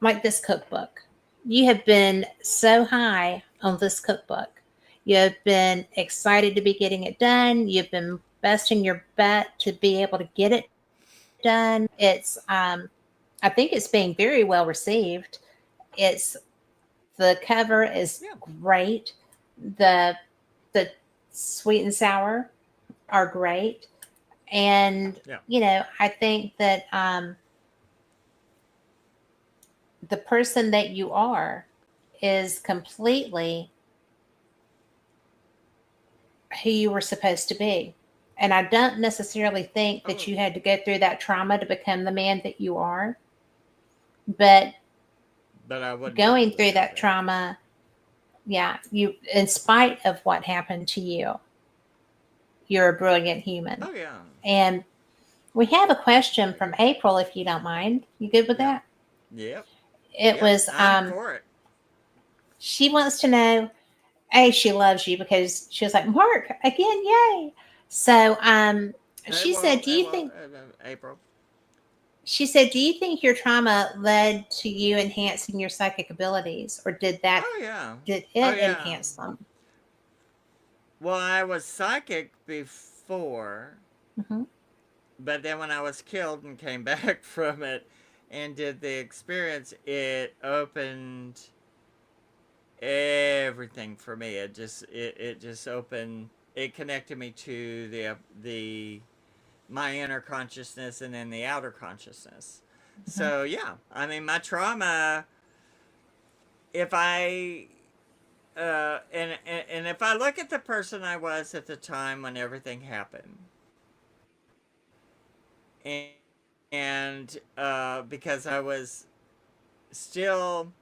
like this cookbook, you have been so high on this cookbook. You have been excited to be getting it done. You've been busting your butt to be able to get it done. I think it's being very well received. It's the cover is Yeah, great. The the sweet and sour are great. And, yeah. I think that the person that you are is completely who you were supposed to be. And I don't necessarily think that Oh, you had to go through that trauma to become the man that you are. But but I wouldn't be going able to through say that that. trauma, yeah, in spite of what happened to you, you're a brilliant human. Oh yeah, And we have a question from April, if you don't mind. You good with yeah, that? yep, It yep. was, I'm for it. she wants to know, A, she loves you because she was like, Mark, again, yay. So she said, Hey, well, April. she said, do you think your trauma led to you enhancing your psychic abilities, or Oh yeah, did oh it yeah. enhance them? Well, I was psychic before, Hmm. but then when I was killed and came back from it and did the experience, it opened everything for me. It just opened. It connected me to the my inner consciousness and then the outer consciousness. Hmm. So yeah, I mean my trauma. If I and if I look at the person I was at the time when everything happened, and, because I was still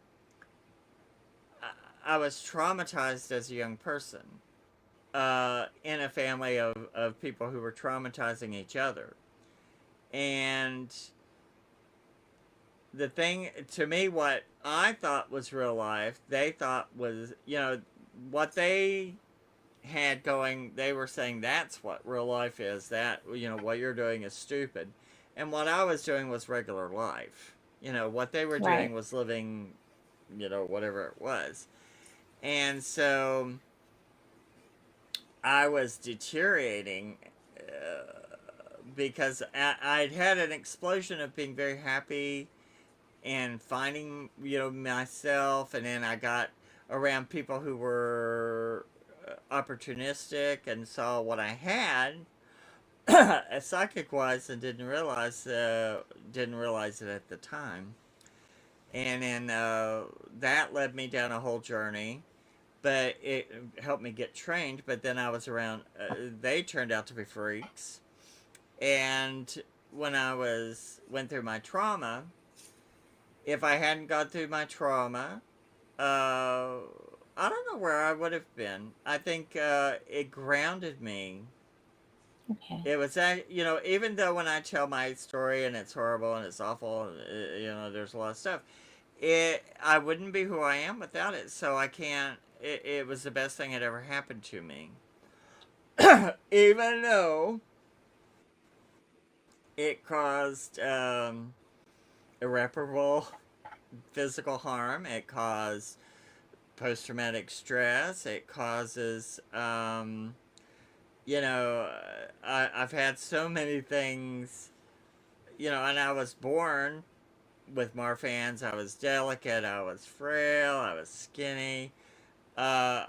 I was traumatized as a young person, in a family of people who were traumatizing each other. And the thing to me, what I thought was real life, they thought was, what they had going, they were saying that's what real life is, that, what you're doing is stupid. And what I was doing was regular life. What they were doing Right. was living, whatever it was. And so I was deteriorating because I'd had an explosion of being very happy and finding, myself. And then I got around people who were opportunistic and saw what I had psychic wise and didn't realize it at the time. And then that led me down a whole journey, but it helped me get trained. But then I was around, they turned out to be freaks. And when went through my trauma, if I hadn't gone through my trauma, uh, I don't know where I would have been. I think it grounded me. Okay. It was that, even though when I tell my story and it's horrible and it's awful, there's a lot of stuff. I wouldn't be who I am without it. So I can't. It was the best thing that ever happened to me. Even though it caused irreparable physical harm, it caused post traumatic stress, it causes, I've had so many things, and I was born with Marfan's. I was delicate, I was frail, I was skinny. Uh,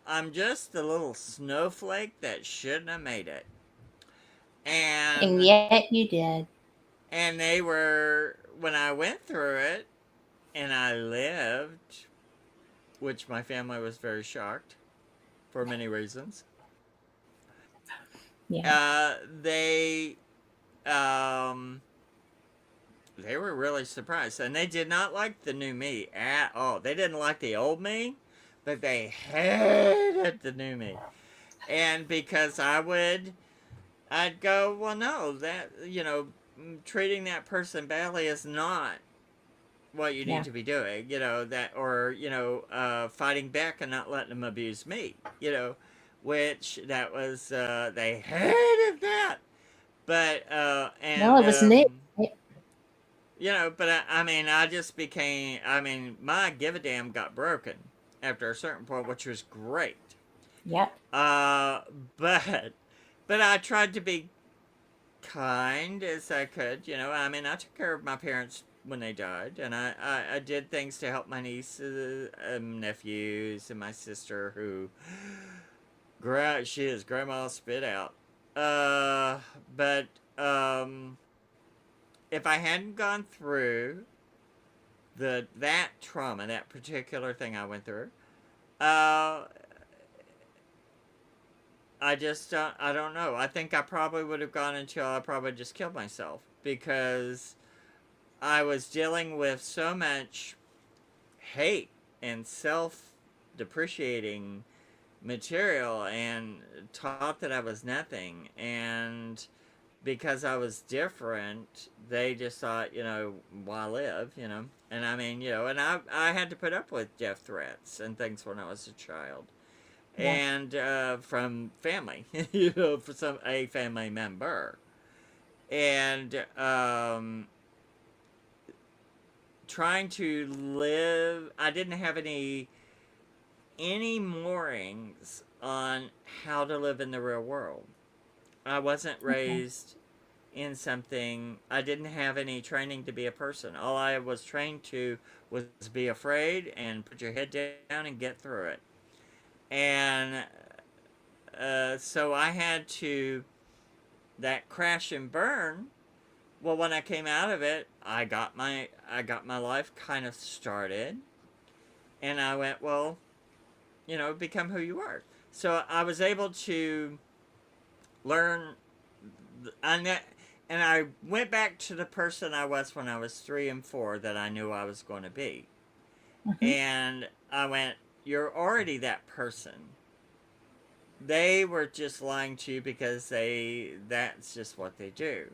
I'm just a little snowflake that shouldn't have made it. And And yet you did. they were, when I went through it and I lived, which my family was very shocked for many reasons. Yeah. They um they were really surprised, and they did not like the new me at all. They didn't like the old me, but they hated the new me. And because I'd go, well, no, that, treating that person badly is not what you need Yeah. to be doing, that, or, fighting back and not letting them abuse me, which that was, they hated that. But, Well, and, it was new. but I mean, I just became, I mean, my give a damn got broken after a certain point, which was great. Yep. Uh, but, I tried to be kind as I could, I mean, I took care of my parents when they died, and I did things to help my nieces and nephews and my sister who, she is grandma spit out. But, if I hadn't gone through that trauma, that particular thing I went through, uh, I don't know. I think I probably would have gone until I probably just killed myself because I was dealing with so much hate and self depreciating material and taught that I was nothing. And because I was different, they just thought, why live, And I mean, and I had to put up with death threats and things when I was a child. Yeah. And from family, for a family member. And trying to live, I didn't have any moorings on how to live in the real world. I wasn't Okay. raised in something. I didn't have any training to be a person. All I was trained to was be afraid and put your head down and get through it. And so I had to, that crash and burn. Well, when I came out of it, I got my life kind of started, and I went, well, become who you are. So I was able to learn, and I went back to the person I was when I was 3 and 4 that I knew I was going to be, Hmm. and I went, you're already that person. they were just lying to you because that's just what they do,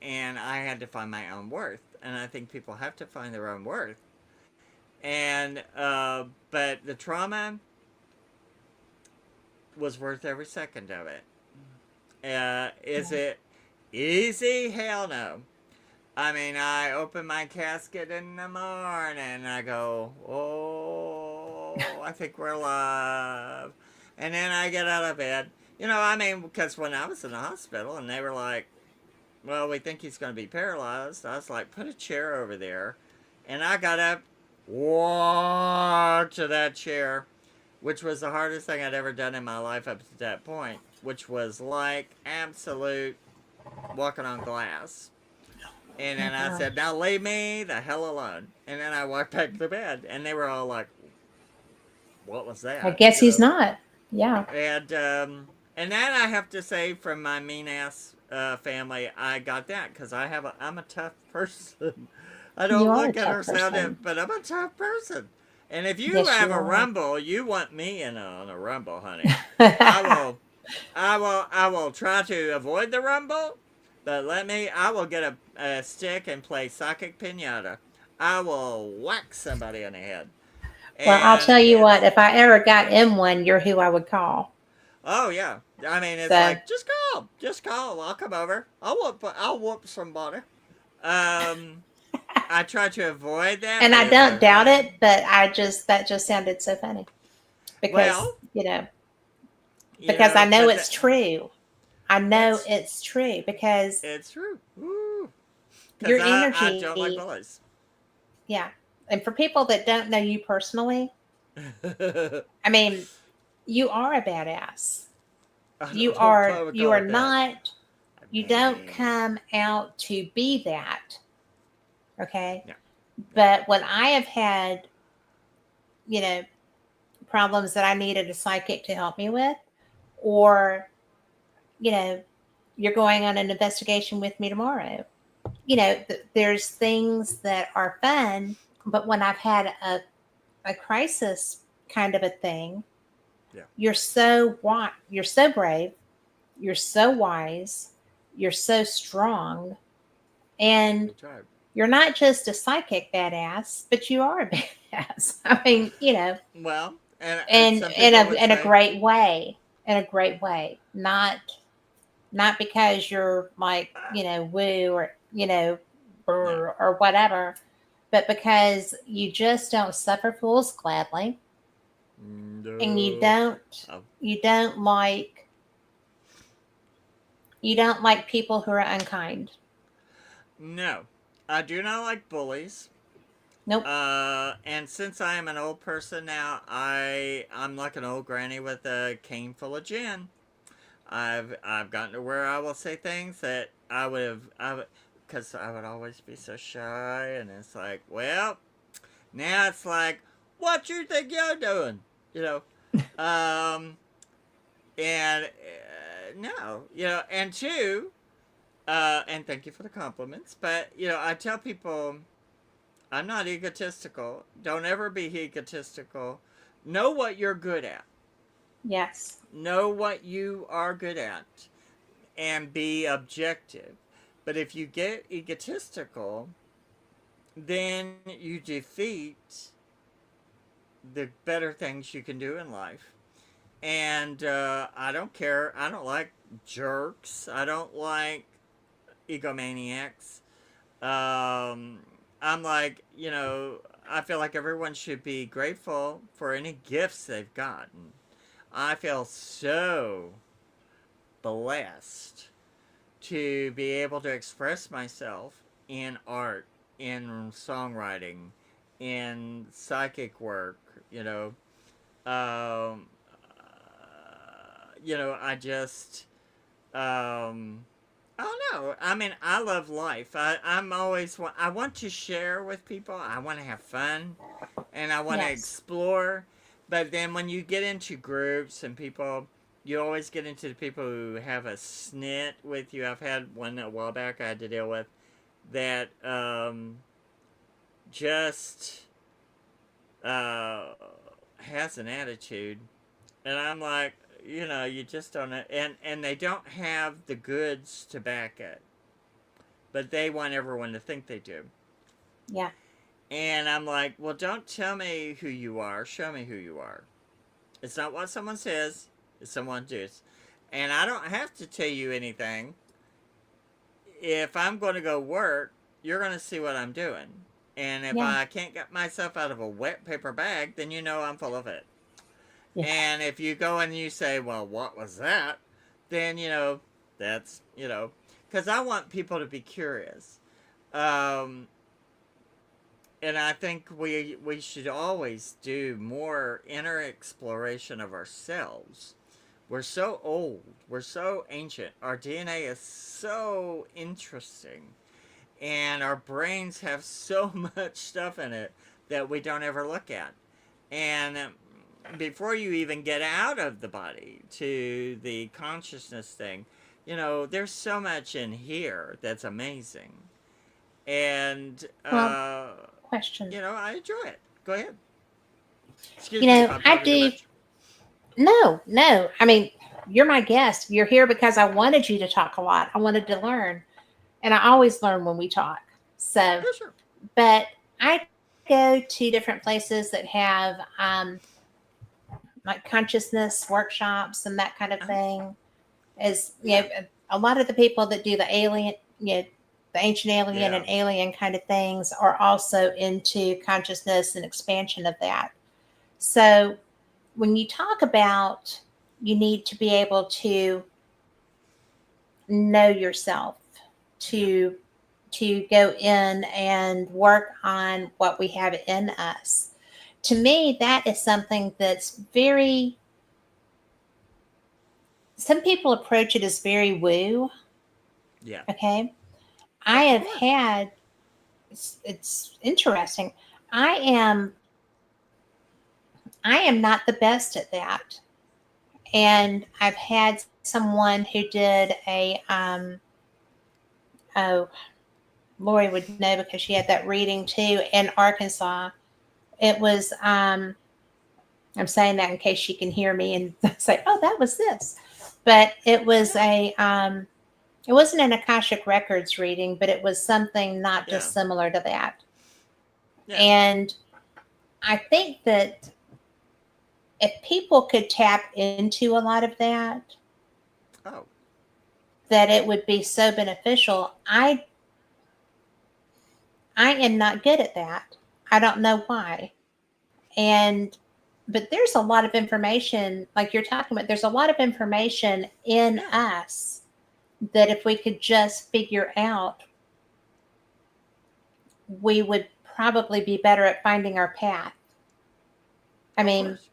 and I had to find my own worth, and I think people have to find their own worth. And but the trauma was worth every second of it. Is Yeah. it easy? Hell no. I mean, I open my casket in the morning and I go, oh, I think we're alive. And then I get out of bed. I mean, because when I was in the hospital and they were like, well, we think he's going to be paralyzed, I was like, put a chair over there. And I got up, walked to that chair, which was the hardest thing I'd ever done in my life up to that point, which was like absolute walking on glass. And Oh then I gosh. said, now leave me the hell alone. And then I walked back to bed. And they were all like, what was I that? guess he's not. Yeah. And then I have to say, from my mean ass family, I got that because I'm a tough person. I You don't are a look at tough or sound person. it, but I'm a tough person. And if you Yes, have you a are. rumble, you want me in on a rumble, honey. I will, I will try to avoid the rumble, but I will get a stick and play psychic pinata. I will whack somebody in the head. Well, I'll And tell you what, it's, if I ever got in one, you're who I would call. oh yeah. I mean, it's So, like, just call. I'll come over. I'll whoop somebody. Um, I try to avoid that, and but I it's so don't doubt hard. it, but that just sounded so funny because, Well, because I know but it's true. I know it's it's true because it's true. Woo. Because your I don't like energy, bullies. yeah. And for people that don't know you personally, I I mean, you are a badass. don't know if I would You call are it that. not, I you don't mean, come out to be that. Okay. no, no. But when I have had, you know, problems that I needed a psychic to help me with, or, you know, you're going on an investigation with me tomorrow. There's things that are fun, but when I've had a crisis kind of a thing, Yeah, you're so brave, you're so wise, you're so strong, and good job. you're not just a psychic badass, but you are a badass. I mean, Well, and and some people would in a say, great way, in a great way, not because you're like woo or no, or whatever, but because you just don't suffer fools gladly, and no. Oh, you don't like you don't like people who are unkind. no, I do not like bullies. Nope. And since I am an old person now, I'm like an old granny with a cane full of gin. I've gotten to where I will say things that because I would always be so shy, and it's like, well, now it's like, what you think you're doing, you know, um, and no, and two, and thank you for the compliments, but I tell people I'm not egotistical. Don't ever be egotistical. Know what you're good at. Yes. Know what you are good at and be objective. But if you get egotistical, then you defeat the better things you can do in life. And I don't care. I don't like jerks. I don't like egomaniacs. Um, I'm like, I feel like everyone should be grateful for any gifts they've gotten. I feel so blessed to be able to express myself in art, in songwriting, in psychic work, Um, I just, um, I don't know. I mean, I love life. I want to share with people. I want to have fun and I want to Yes. explore. But then when you get into groups and people, you always get into the people who have a snit with you. I've had one a while back I had to deal with that just uh, has an attitude. And I'm like, you just don't know. And they don't have the goods to back it, but they want everyone to think they do. Yeah. And I'm like, well, don't tell me who you are. Show me who you are. It's not what someone says, it's someone does. And I don't have to tell you anything. If I'm going to go work, you're going to see what I'm doing. And if Yeah. I can't get myself out of a wet paper bag, then you know I'm full of it. Yeah. And if you go and you say, well, what was that? Then, that's, because I want people to be curious. Um, and I think we should always do more inner exploration of ourselves. We're so old, we're so ancient, our DNA is so interesting, and our brains have so much stuff in it that we don't ever look at. And before you even get out of the body to the consciousness thing, there's so much in here that's amazing. And, Well, question. I enjoy it. Go ahead. Excuse me if I'm I talking too do. much. No, no. I mean, you're my guest. You're here because I wanted you to talk a lot. I wanted to learn. And I always learn when we talk. So, Yeah, sure. but I go to different places that have like consciousness workshops and that kind of Uh-huh. thing. As Yeah. a lot of the people that do the alien, the ancient alien Yeah. and alien kind of things are also into consciousness and expansion of that. So when you talk about you need to be able to know yourself, Yeah. to go in and work on what we have in us. To me, that is something that's very, some people approach it as very woo. Yeah. Okay. I Of have course. had, it's interesting. I am, I am not the best at that. And I've had someone who did oh, Lori would know because she had that reading too in Arkansas. It was, I'm saying that in case she can hear me and say, "Oh, that was this," but it was Yeah. it wasn't an Akashic Records reading, but it was something not Yeah. dissimilar to that. Yeah. And I think that if people could tap into a lot of that, Oh. that it would be so beneficial. I am not good at that. I don't know why. And but there's a lot of information like you're talking about. There's a lot of information in Yeah. us that if we could just figure out, we would probably be better at finding our path. I Of mean, course.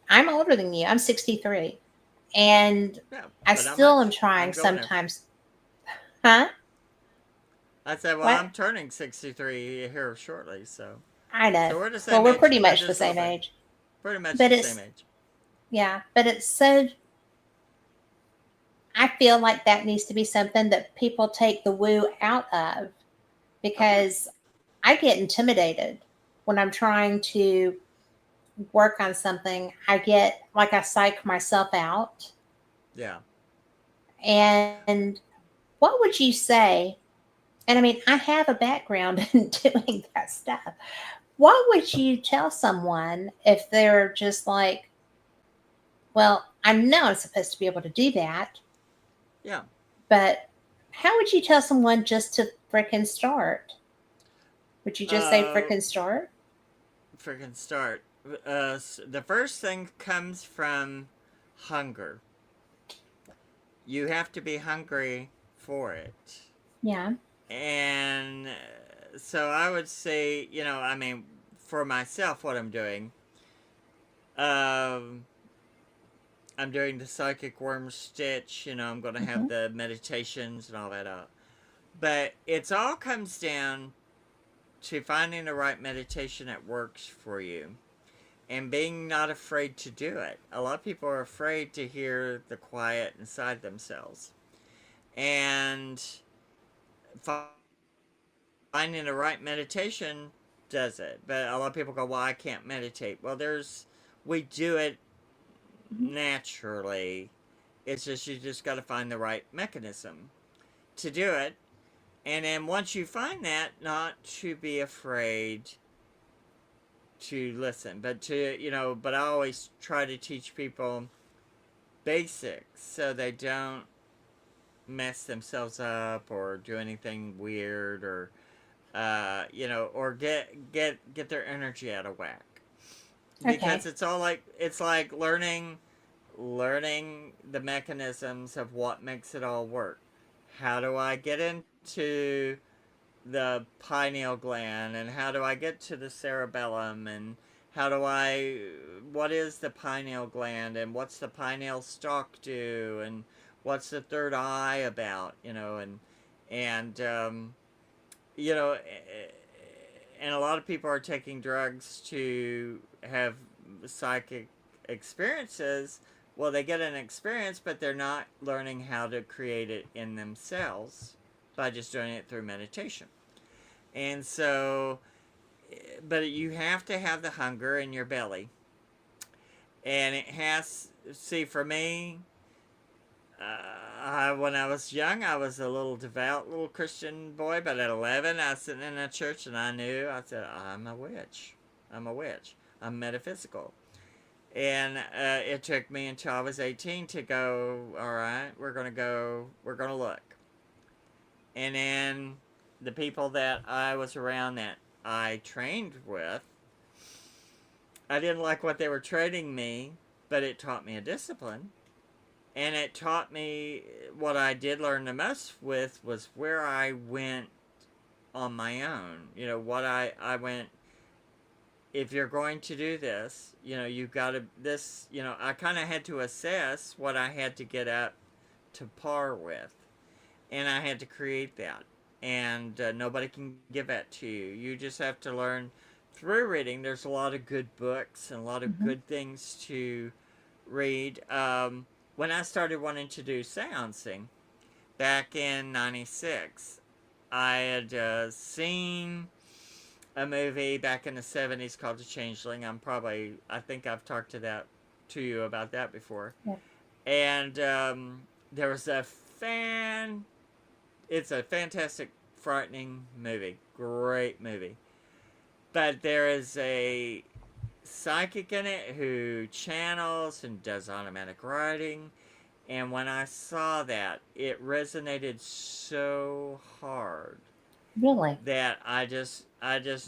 I'm older than you. I'm 63. And Yeah. I But I'm still not. am trying I'm going there. sometimes. Huh? I said, well, What? I'm turning 63 here shortly, so I know. we're the Well, same we're age pretty by much the just a little same bit. age. Pretty much But the same it's, age. yeah, but it's so, I feel like that needs to be something that people take the woo out of Of course. because I get intimidated when I'm trying to work on something. I get like I psych myself out. Yeah. And what would you say? And I mean, I have a background in doing that stuff. What would you tell someone if they're just like, well, I know I'm supposed to be able to do that, Yeah. but how would you tell someone just to frickin' start? Would you just say Uh, frickin' start? freaking start. The first thing comes from hunger. You have to be hungry for it. Yeah. And so I would say, I mean, for myself, what I'm doing, um, I'm doing the psychic worm stitch. I'm going to Hmm. have the meditations and all that up. But it's all comes down to finding the right meditation that works for you and being not afraid to do it. A lot of people are afraid to hear the quiet inside themselves. And finding the right meditation does it. But a lot of people go, well, I can't meditate. Well, we do it Mhm. naturally. It's just you just got to find the right mechanism to do it. And then once you find that, not to be afraid to listen, but but I always try to teach people basics so they don't mess themselves up or do anything weird or or get their energy out of whack. Because Okay. it's all like it's like learning the mechanisms of what makes it all work. How do I get into the pineal gland, and how do I get to the cerebellum, and how do I what is the pineal gland, and what's the pineal stalk do, and what's the third eye about, and you know and a lot of people are taking drugs to have psychic experiences. Well, they get an experience, but they're not learning how to create it in themselves by just doing it through meditation. And so, but you have to have the hunger in your belly. And it has, see, for me, when I was young, I was a little devout little Christian boy, but at 11, I was sitting in a church and I knew, I said, I'm a witch. I'm a witch. I'm metaphysical. And it took me until I was 18 to go, all right, we're going to look. And then the people that I was around that I trained with, I didn't like what they were training me, but it taught me a discipline. And it taught me what I did learn the most with was where I went on my own. What I went, if you're going to do this, you've got to, I kind of had to assess what I had to get up to par with. And I had to create that. And nobody can give that to you. You just have to learn through reading. There's a lot of good books and a lot of Mhm. good things to read. When I started wanting to do seancing back in '96, I had seen a movie back in the '70s called The Changeling. I think I've talked to you about that before. Yeah. And there was it's a fantastic, frightening movie. Great movie. But there is a psychic in it who channels and does automatic writing. And when I saw that, it resonated so hard Really? that I just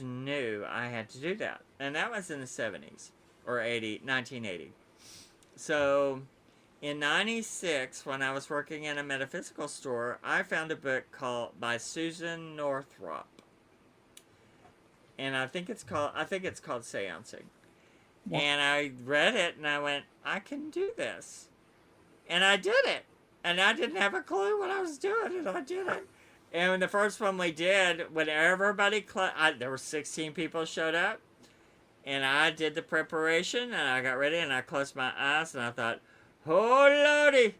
knew I had to do that. And that was in the 70s or 1980. So in '96, when I was working in a metaphysical store, I found a book called by Susan Northrop, and I think it's called Seancing. Yeah. And I read it and I went, I can do this, and I did it, and I didn't have a clue what I was doing, and I did it. And when the first one we did, when everybody, there were 16 people showed up, and I did the preparation, and I got ready, and I closed my eyes, and I thought, oh lordy,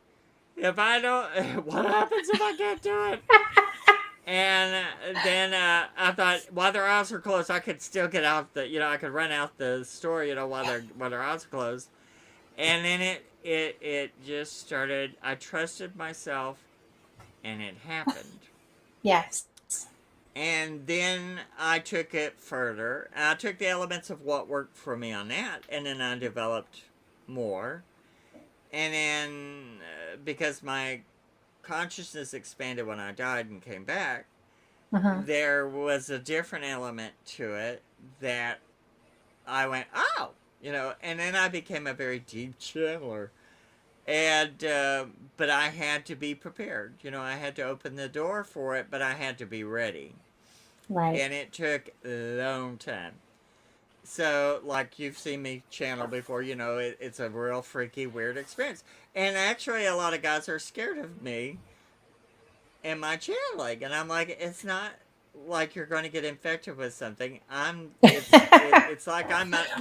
if I don't, what happens if I can't do it? And then I thought, while their eyes were closed, I could still get out I could run out the store, while their eyes were closed. And then it just started. I trusted myself, and it happened. Yes. And then I took it further. I took the elements of what worked for me on that, and then I developed more. And then because my consciousness expanded when I died and came back, Uh-huh. there was a different element to it that I went, oh, and then I became a very deep channeler. And, but I had to be prepared. I had to open the door for it, but I had to be ready. Right. And it took a long time. So, like you've seen me channel before, it's a real freaky, weird experience. And actually, a lot of guys are scared of me and my channeling, and I'm like, it's not like you're going to get infected with something. It's like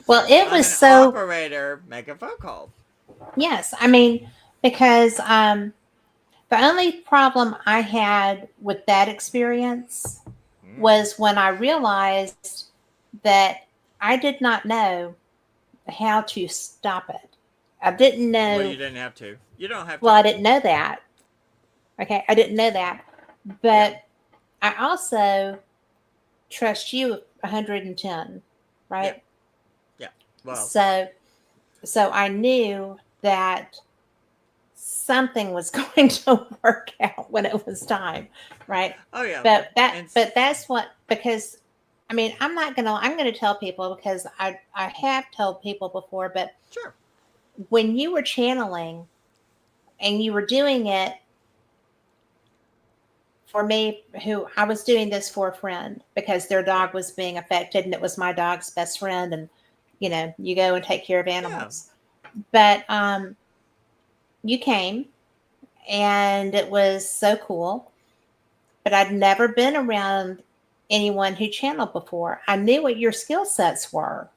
Well, it I'm was an so, operator. Make a phone call. yes. I mean, because the only problem I had with that experience Mm. was when I realized that I did not know how to stop it. I didn't Well, you know. didn't have to. You don't have Well, to. I didn't know that. Okay, I didn't know that, Yeah. but I also trust you 110, Yeah. right? Yeah. Well. So, so I knew that something was going to work out when it was time, right? Oh yeah. But And that's what, because I mean, I'm gonna tell people, because I have told people before, but sure. when you were channeling and you were doing it for me, who I was doing this for a friend because their Yeah. dog was being affected, and it was my dog's best friend, and you go and take care of Yeah. animals. But you came, and it was so cool. But I'd never been around anyone who channeled before. I knew what your skill sets were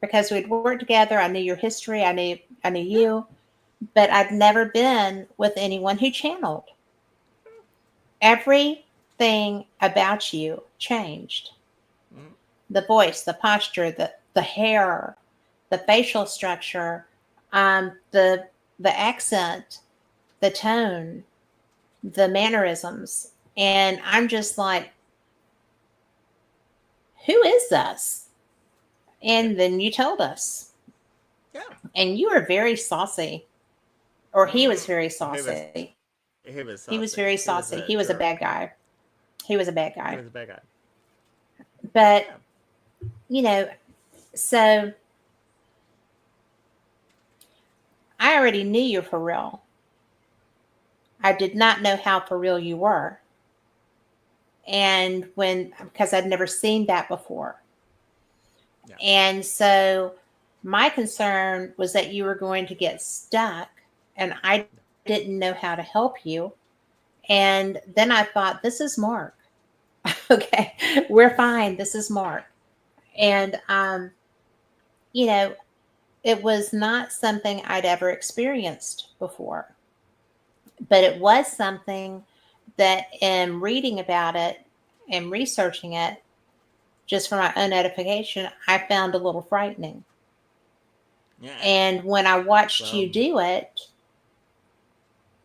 because we'd worked together. I knew your history. I knew Yeah. you, but I'd never been with anyone who channeled. Everything about you changed. Mm, The voice, the posture, the hair, the facial structure, the accent, the tone, the mannerisms. And I'm just like, who is this? yeah. And then you told us. Yeah. And you were very saucy. Or he was Mm, very he was. saucy. He was He was saucy. very He was saucy. a He was a bad jerk. guy. He was a bad He guy. was a bad guy. But, Yeah. you know, so I already knew you for real. I did not know how for real you were. And because I'd never seen that before. Yeah. And so my concern was that you were going to get stuck, and I didn't know how to help you. And then I thought, this is Mark. Okay, we're fine. This is Mark. And, you know, it was not something I'd ever experienced before, but it was something that in reading about it and researching it, just for my own edification, I found a little frightening. Yeah. And when I watched Well. you do it,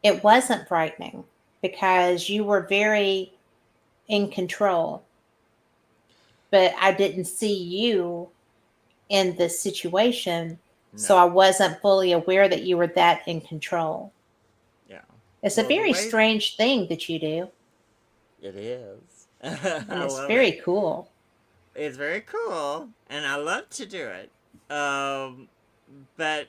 it wasn't frightening because you were very in control, but I didn't see you in this situation. No. So I wasn't fully aware that you were that in control. Yeah. It's a Well, the very way strange thing that you do, it is, and I it's love it. very cool. It's very cool, and I love to do it. Um, but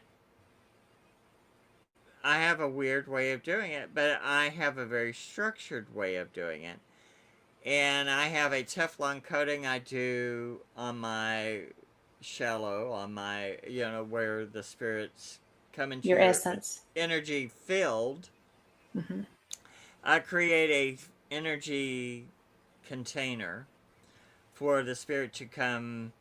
I have a weird way of doing it, but I have a very structured way of doing it. And I have a Teflon coating I do on my shallow, on my, where the spirits come into Your your essence. energy field. Hmm. I create a energy container for the spirit to come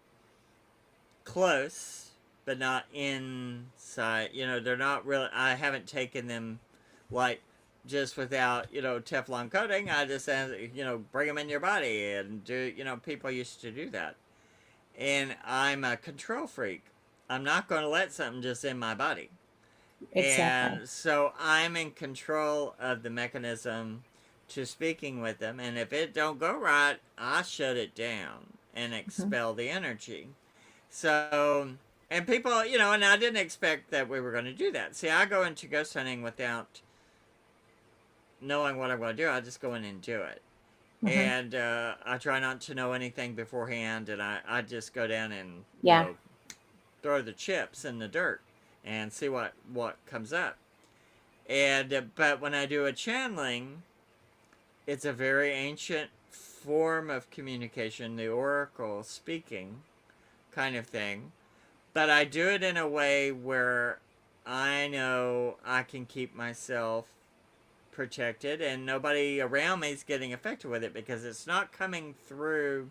close, but not inside. They're not really. I haven't taken them like just without Teflon coating. I just bring them in your body and do. People used to do that, and I'm a control freak. I'm not going to let something just in my body. Exactly. And so I'm in control of the mechanism to speaking with them. And if it don't go right, I shut it down and Hmm. expel the energy. So, and people, and I didn't expect that we were going to do that. See, I go into ghost hunting without knowing what I'm going to do. I just go in and do it. Hmm. And I try not to know anything beforehand. And I just go down and, Yeah. throw the chips in the dirt and see what comes up. And but when I do a channeling, it's a very ancient form of communication, the oracle speaking kind of thing. But I do it in a way where I know I can keep myself protected and nobody around me is getting affected with it because it's not coming through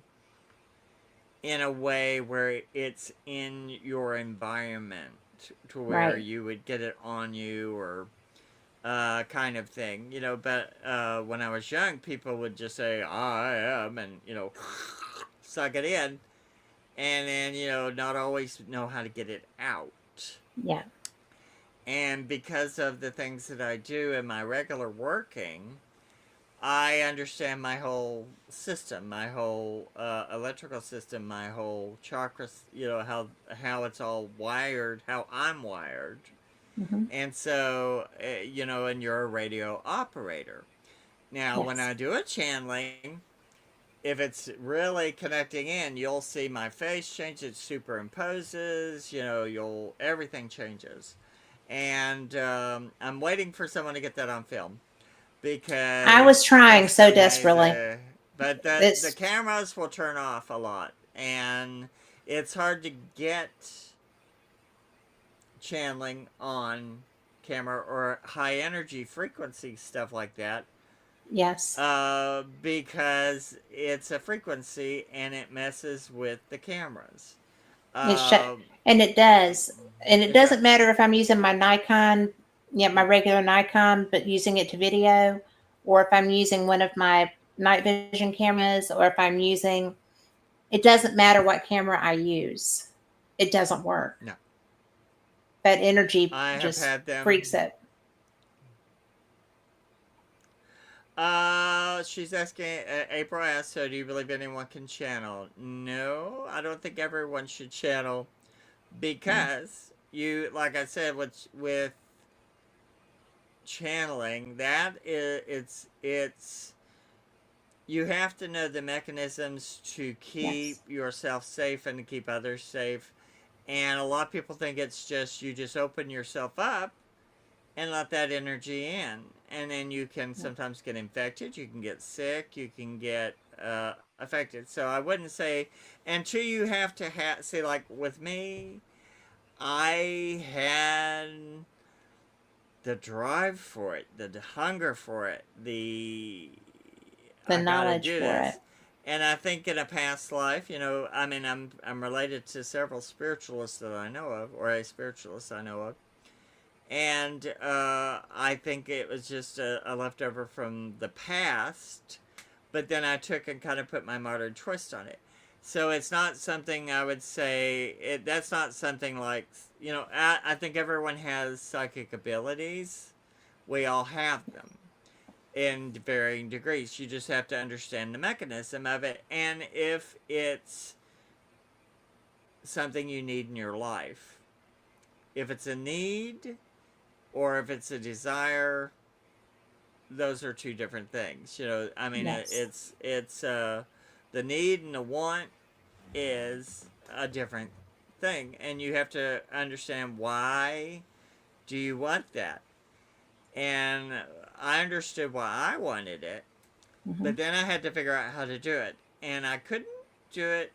in a way where it's in your environment to where Right. you would get it on you or kind of thing, But when I was young, people would just say, I am, and, suck it in, and then, not always know how to get it out. Yeah. And because of the things that I do in my regular working, I understand my whole system, my whole electrical system, my whole chakras, how it's all wired, how I'm wired. Hmm. And so, and you're a radio operator. Now, when Yes. I do a channeling, if it's really connecting in, you'll see my face change. It superimposes. Everything changes. And I'm waiting for someone to get that on film I was because trying it's so desperately. amazing. But the It's cameras will turn off a lot, and it's hard to get channeling on camera or high energy frequency stuff like that, yes. because it's a frequency and it messes with the cameras. It's sh- Um, and it does. And it it doesn't does. matter if I'm using my Nikon, my regular Nikon, but using it to video, or if I'm using one of my night vision cameras, or if I'm using, it doesn't matter what camera I use. It doesn't work. No, That energy I have just had freaks them. it. She's asking, April asked, so do you believe anyone can channel? No, I don't think everyone should channel Mm. because like I said, with channeling, that is, it's, you have to know the mechanisms to keep Yes. yourself safe and to keep others safe. And a lot of people think it's just, you just open yourself up and let that energy in. And then you can sometimes get infected, you can get sick, you can get affected. So I wouldn't say, and two, you have to say, like with me, I had the drive for it, the hunger for it, The I gotta knowledge do for it. this. And I think in a past life, I mean, I'm related to several spiritualists that I know of, or a spiritualist I know of, and I think it was just a leftover from the past, but then I took and kind of put my modern twist on it. So it's not something I would say, that's not something like, I think everyone has psychic abilities. We all have them in varying degrees. You just have to understand the mechanism of it. And if it's something you need in your life, if it's a need or if it's a desire, those are two different things. I mean, Yes. it's the need and the want is a different thing, and you have to understand why do you want that. And I understood why I wanted it, Hmm. but then I had to figure out how to do it, and I couldn't do it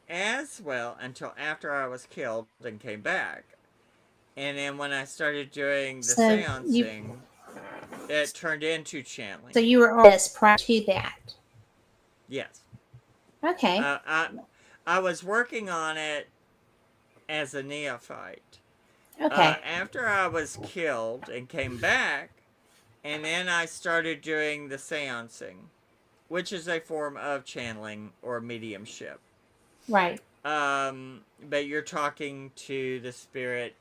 as well until after I was killed and came back. And then when I started doing the So you, seancing, it turned into channeling. so you were on this prior to that. Yes. Okay. Uh, I, I was working on it as a neophyte. Okay. After I was killed and came back, and then I started doing the seancing, which is a form of channeling or mediumship. Right. But you're talking to the spirit.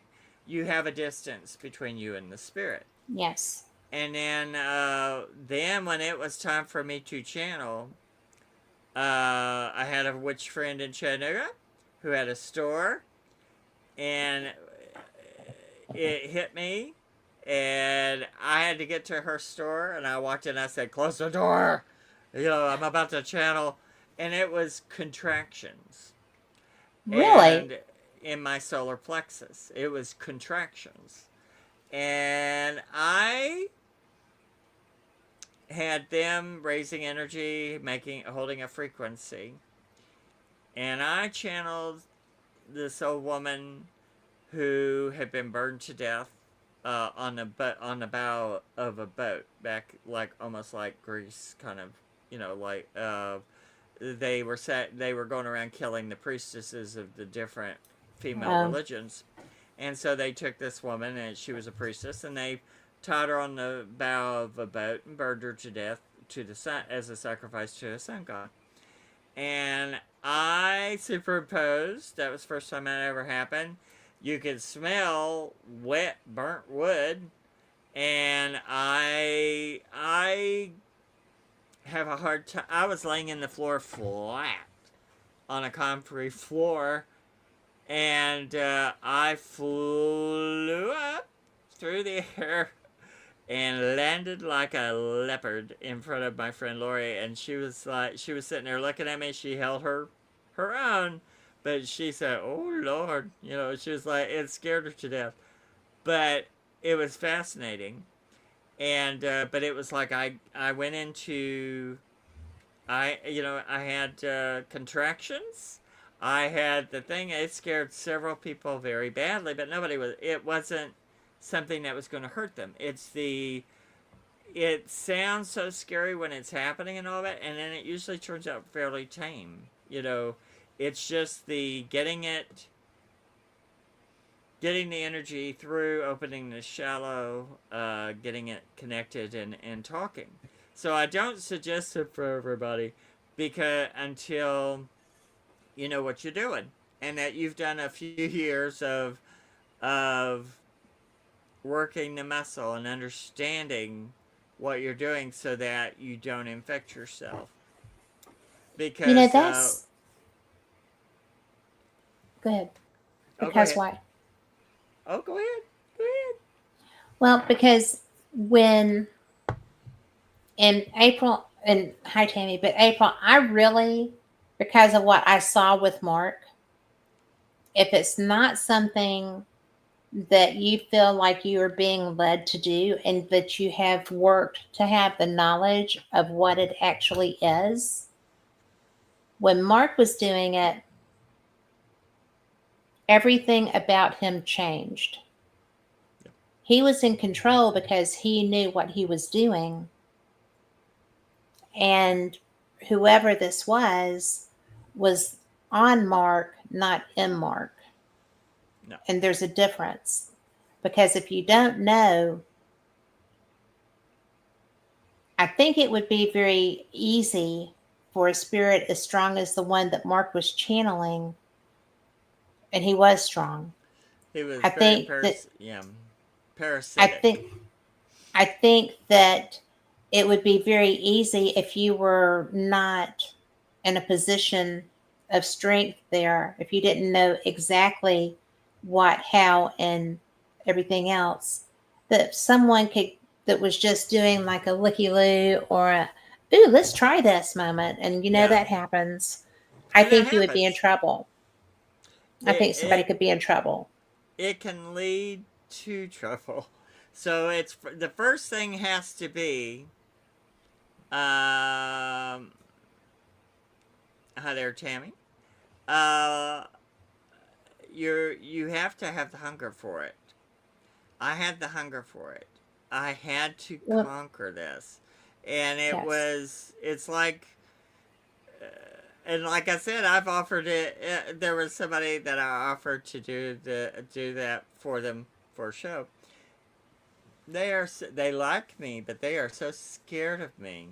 You have a distance between you and the spirit. Yes. And then when it was time for me to channel, I had a witch friend in Chattanooga who had a store, and it hit me, and I had to get to her store, and I walked in, I said, close the door, I'm about to channel, and it was contractions, Really? and in my solar plexus, it was contractions, and I had them raising energy, holding a frequency, and I channeled this old woman who had been burned to death on the bow of a boat back, like almost like Greece, kind of, like they were going around killing the priestesses of the different female Um, religions, and so they took this woman, and she was a priestess, and they tied her on the bow of a boat and burned her to death to the sun as a sacrifice to a sun god. And I superimposed. That was the first time that ever happened. you could smell wet, burnt wood, and I have a hard time. I was laying in the floor flat on a concrete floor, and I flew up through the air and landed like a leopard in front of my friend Lori. And she was sitting there looking at me. She held her own, but she said, "Oh Lord," she was like, it scared her to death. But it was fascinating, and but it was like I went into I had contractions. I had the thing. It scared several people very badly, but nobody was. It wasn't something that was going to hurt them. It sounds so scary when it's happening and all that, and then it usually turns out fairly tame. It's just the getting the energy through, opening the shallow, getting it connected, and talking. So I don't suggest it for everybody, because until you know what you're doing, and that you've done a few years of working the muscle and understanding what you're doing so that you don't infect yourself. You know, Because that's go ahead. oh, go Because ahead. why? Oh, go ahead. Go ahead. Well, because when in April, and hi Tammy, but April, I really, because of what I saw with Mark, if it's not something that you feel like you are being led to do and that you have worked to have the knowledge of what it actually is, when Mark was doing it, everything about him changed. He was in control because he knew what he was doing. And whoever this was on Mark, not in Mark. No. And there's a difference. Because if you don't know, I think it would be very easy for a spirit as strong as the one that Mark was channeling, and he was strong. He was I very think that I parasitic. think I think that it would be very easy if you were not in a position of strength there, if you didn't know exactly what, how, and everything else, that someone could, that was just doing like a looky loo or a, ooh, let's try this moment, and Yeah, that happens. I and that think you would be in happens. trouble. I It think somebody it could be in trouble. it can lead to trouble. So it's the first thing has to be, hi there, Tammy. Uh, you have to have the hunger for it. I had the hunger for it. I had to Well, conquer this, and yes. it's like, and like I said, I've offered it. There was somebody that I offered to do that for them for a show. They like me, but they are so scared of me.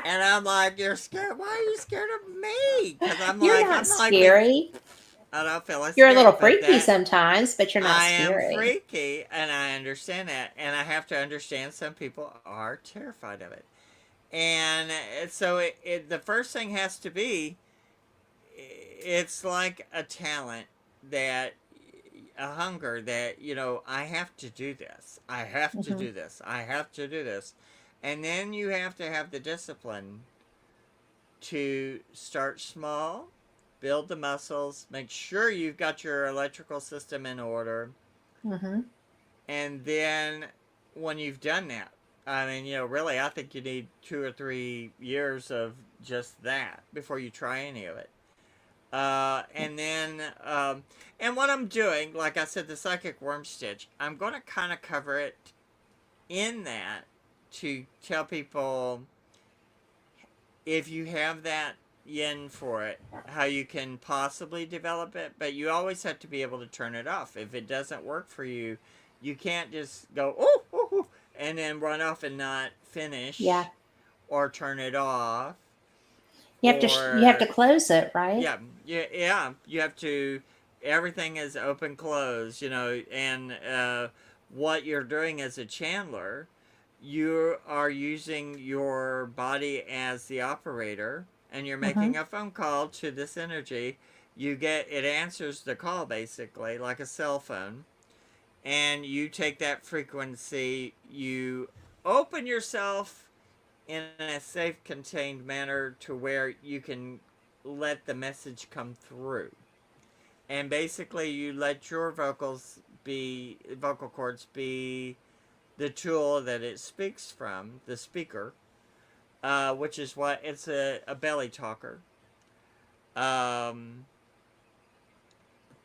And I'm like, you're scared? Why are you scared of me? Because You're not I'm like being, scary. I don't feel like You're a little scary, but freaky that sometimes, but you're not I am scary. freaky, and I understand that, and I have to understand some people are terrified of it, and so the first thing has to be, it's like a talent, that a hunger that I have to do this. I have to Hmm. do this. I have to do this. And then you have to have the discipline to start small, build the muscles, make sure you've got your electrical system in order, Hmm. and then when you've done that, I mean, really, I think you need 2 or 3 years of just that before you try any of it. And then, and what I'm doing, like I said, the psychic worm stitch, I'm going to kind of cover it in that, to tell people, if you have that yin for it, how you can possibly develop it, but you always have to be able to turn it off. If it doesn't work for you, you can't just go, oh, oh, oh, and then run off and not Yeah. finish, or turn it off, You have to or close it, right? yeah, yeah, yeah, you have to. everything is open close, and what you're doing as a channeler, you are using your body as the operator, and you're Mm-hmm. making a phone call to this energy. You get it answers the call basically like a cell phone, and you take that frequency, you open yourself in a safe, contained manner to where you can let the message come through. And basically, you let your vocal cords be the tool that it speaks from, the speaker, which is what it's a belly talker. Um,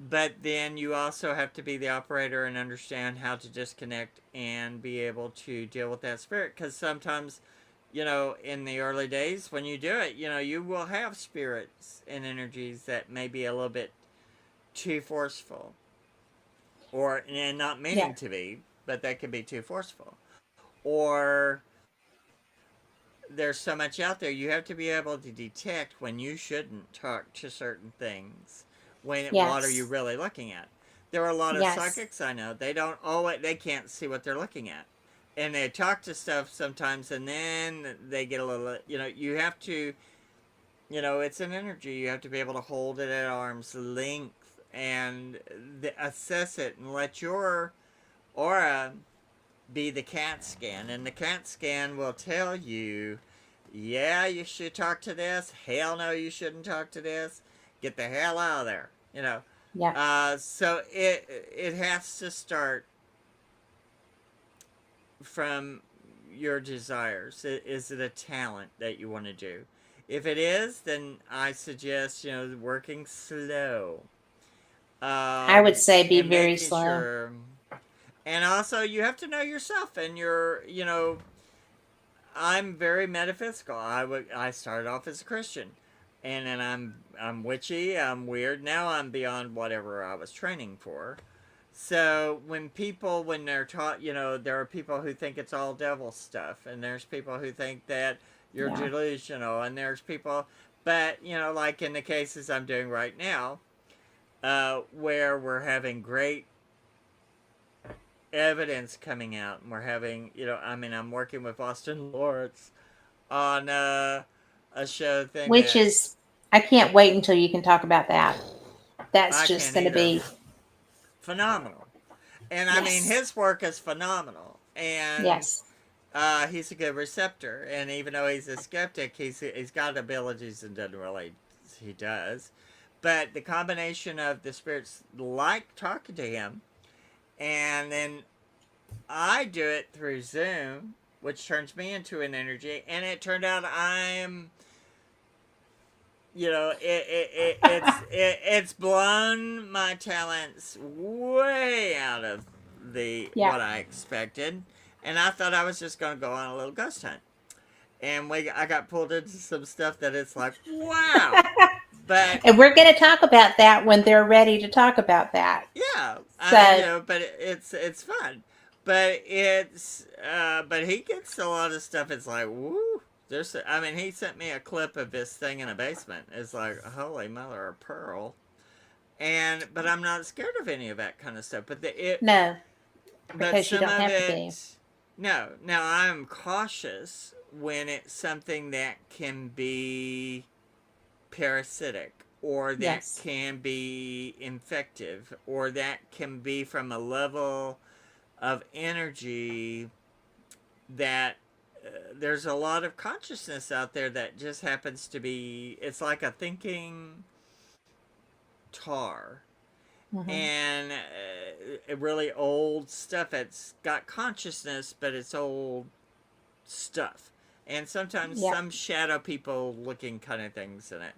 but then you also have to be the operator and understand how to disconnect and be able to deal with that spirit, because sometimes, in the early days when you do it, you will have spirits and energies that may be a little bit too forceful, or and not Yeah. meaning to be, but that can be too forceful. Or there's so much out there, you have to be able to detect when you shouldn't talk to certain things. What are you Yes. really looking at? There are a lot of Yes. psychics I know. They can't see what they're looking at. And they talk to stuff sometimes, and then they get a little, you have to, it's an energy. You have to be able to hold it at arm's length and assess it and let your aura be the CAT scan. And the CAT scan will tell you, yeah, you should talk to this. Hell no, you shouldn't talk to this. Get the hell out of there. Yeah. So it has to start from your desires. Is it a talent that you want to do? If it is, then I suggest working slow, I would say be and very making slow. sure. And also, you have to know yourself, and I'm very metaphysical. I started off as a Christian, and then I'm witchy. I'm weird. Now I'm beyond whatever I was training for. So when they're taught, there are people who think it's all devil stuff, and there's people who think that you're Yeah. delusional, and there's people, but like in the cases I'm doing right now, where we're having great evidence coming out, and we're having, I mean, I'm working with Austin Lawrence on a show thing Which that is, I can't wait until you can talk about that. That's I just can't going to either. be, Phenomenal. And I mean, yes. his work is phenomenal. And Yes. he's a good receptor. And even though he's a skeptic, he's got abilities and doesn't really, he does. But the combination of the spirits like talking to him, and then I do it through Zoom, which turns me into an energy. And it turned out it's blown my talents way out of the Yeah. what I expected, and I thought I was just going to go on a little ghost hunt, and I got pulled into some stuff that it's like wow, but And we're going to talk about that when they're ready to talk about that. yeah, I mean, So, but it's fun, but but he gets a lot of stuff. It's like woo. I mean, he sent me a clip of this thing in a basement. It's like, holy mother of pearl. But I'm not scared of any of that kind of stuff. no, But because you some don't of have to be. it, no. Now I'm cautious when it's something that can be parasitic, or that Yes. can be infective, or that can be from a level of energy that there's a lot of consciousness out there that just happens to be, it's like a thinking tar, Hmm. and really old stuff that's got consciousness, but it's old stuff. And sometimes Yeah. some shadow people looking kind of things in it.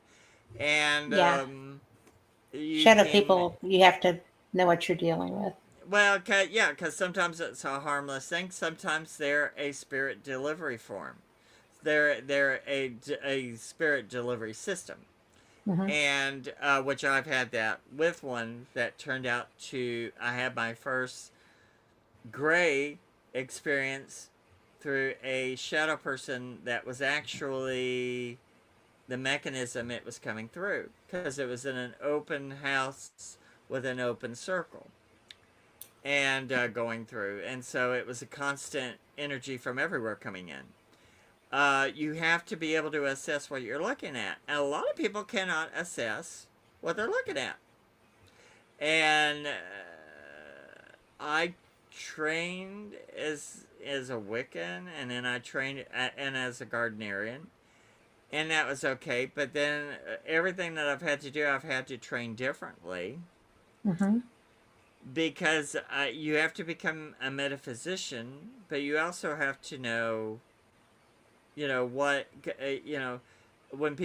And Yeah. you Shadow can, people, you have to know what you're dealing with. well, yeah, because sometimes it's a harmless thing. Sometimes they're a spirit delivery form. They're a spirit delivery system. Hmm. And which I've had that with one that turned out to, I had my first gray experience through a shadow person that was actually the mechanism it was coming through, because it was in an open house with an open circle and going through. And so it was a constant energy from everywhere coming in. You have to be able to assess what you're looking at. And a lot of people cannot assess what they're looking at. And I trained as a Wiccan, and then I trained and as a Gardnerian, and that was okay. But then everything that I've had to do, I've had to train differently Mm-hmm. because you have to become a metaphysician, but you also have to know, what when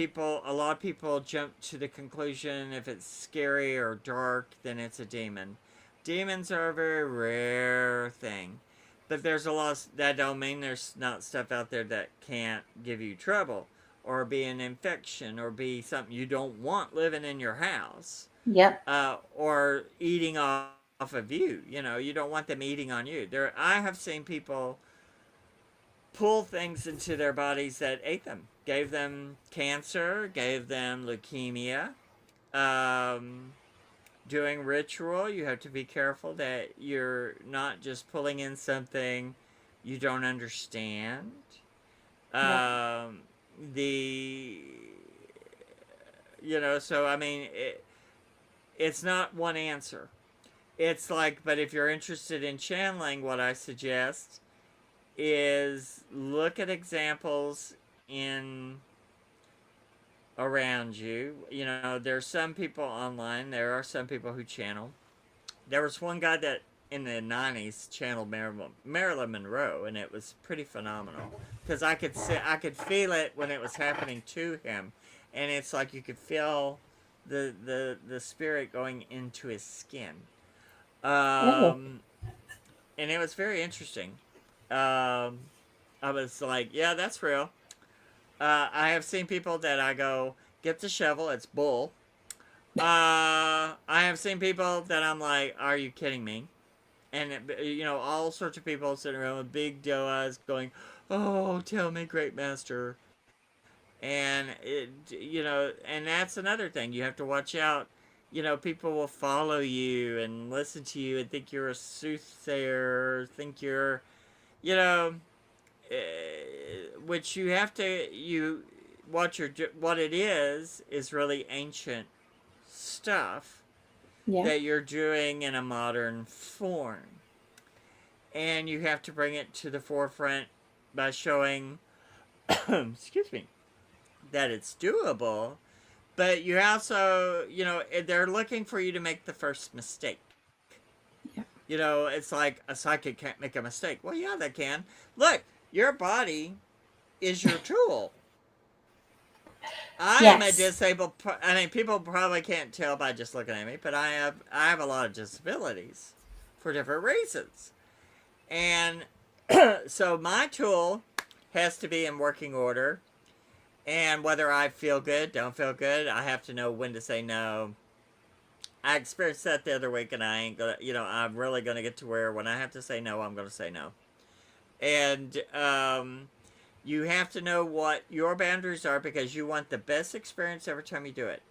a lot of people jump to the conclusion if it's scary or dark, then it's a demon. Demons are a very rare thing, but there's a lot that don't mean there's not stuff out there that can't give you trouble or be an infection or be something you don't want living in your house, Yep. or eating off of you. You don't want them eating on you. I have seen people pull things into their bodies that ate them, gave them cancer, gave them leukemia. Um, Doing ritual, you have to be careful that you're not just pulling in something you don't understand. Yep. Um, the so I mean, it's not one answer. It's like, but if you're interested in channeling, what I suggest is look at examples in around you. There's some people online. There are some people who channel. There was one guy that in the 90s channeled Marilyn Monroe, and it was pretty phenomenal because I could feel it when it was happening to him, and it's like you could feel the spirit going into his skin. Oh. And it was very interesting. I was like, yeah, that's real. I have seen people that I go, get the shovel, it's bull. I have seen people that I'm like, are you kidding me? And, all sorts of people sitting around with big doe eyes going, oh, tell me, great master. And that's another thing. You have to watch out. People will follow you and listen to you and think you're a soothsayer, think you're, you know, which you have to what it is really ancient stuff Yeah. that you're doing in a modern form, and you have to bring it to the forefront by showing excuse me, that it's doable. But you also, they're looking for you to make the first mistake. Yeah. It's like a psychic can't make a mistake. Well, yeah, they can. Look, your body is your tool. I am a Yes. disabled. I mean, people probably can't tell by just looking at me, but I have a lot of disabilities for different reasons, and so my tool has to be in working order. And whether I feel good, don't feel good, I have to know when to say no. I experienced that the other week, and I ain't gonna. I'm really gonna get to where when I have to say no, I'm gonna say no. And you have to know what your boundaries are because you want the best experience every time you do it.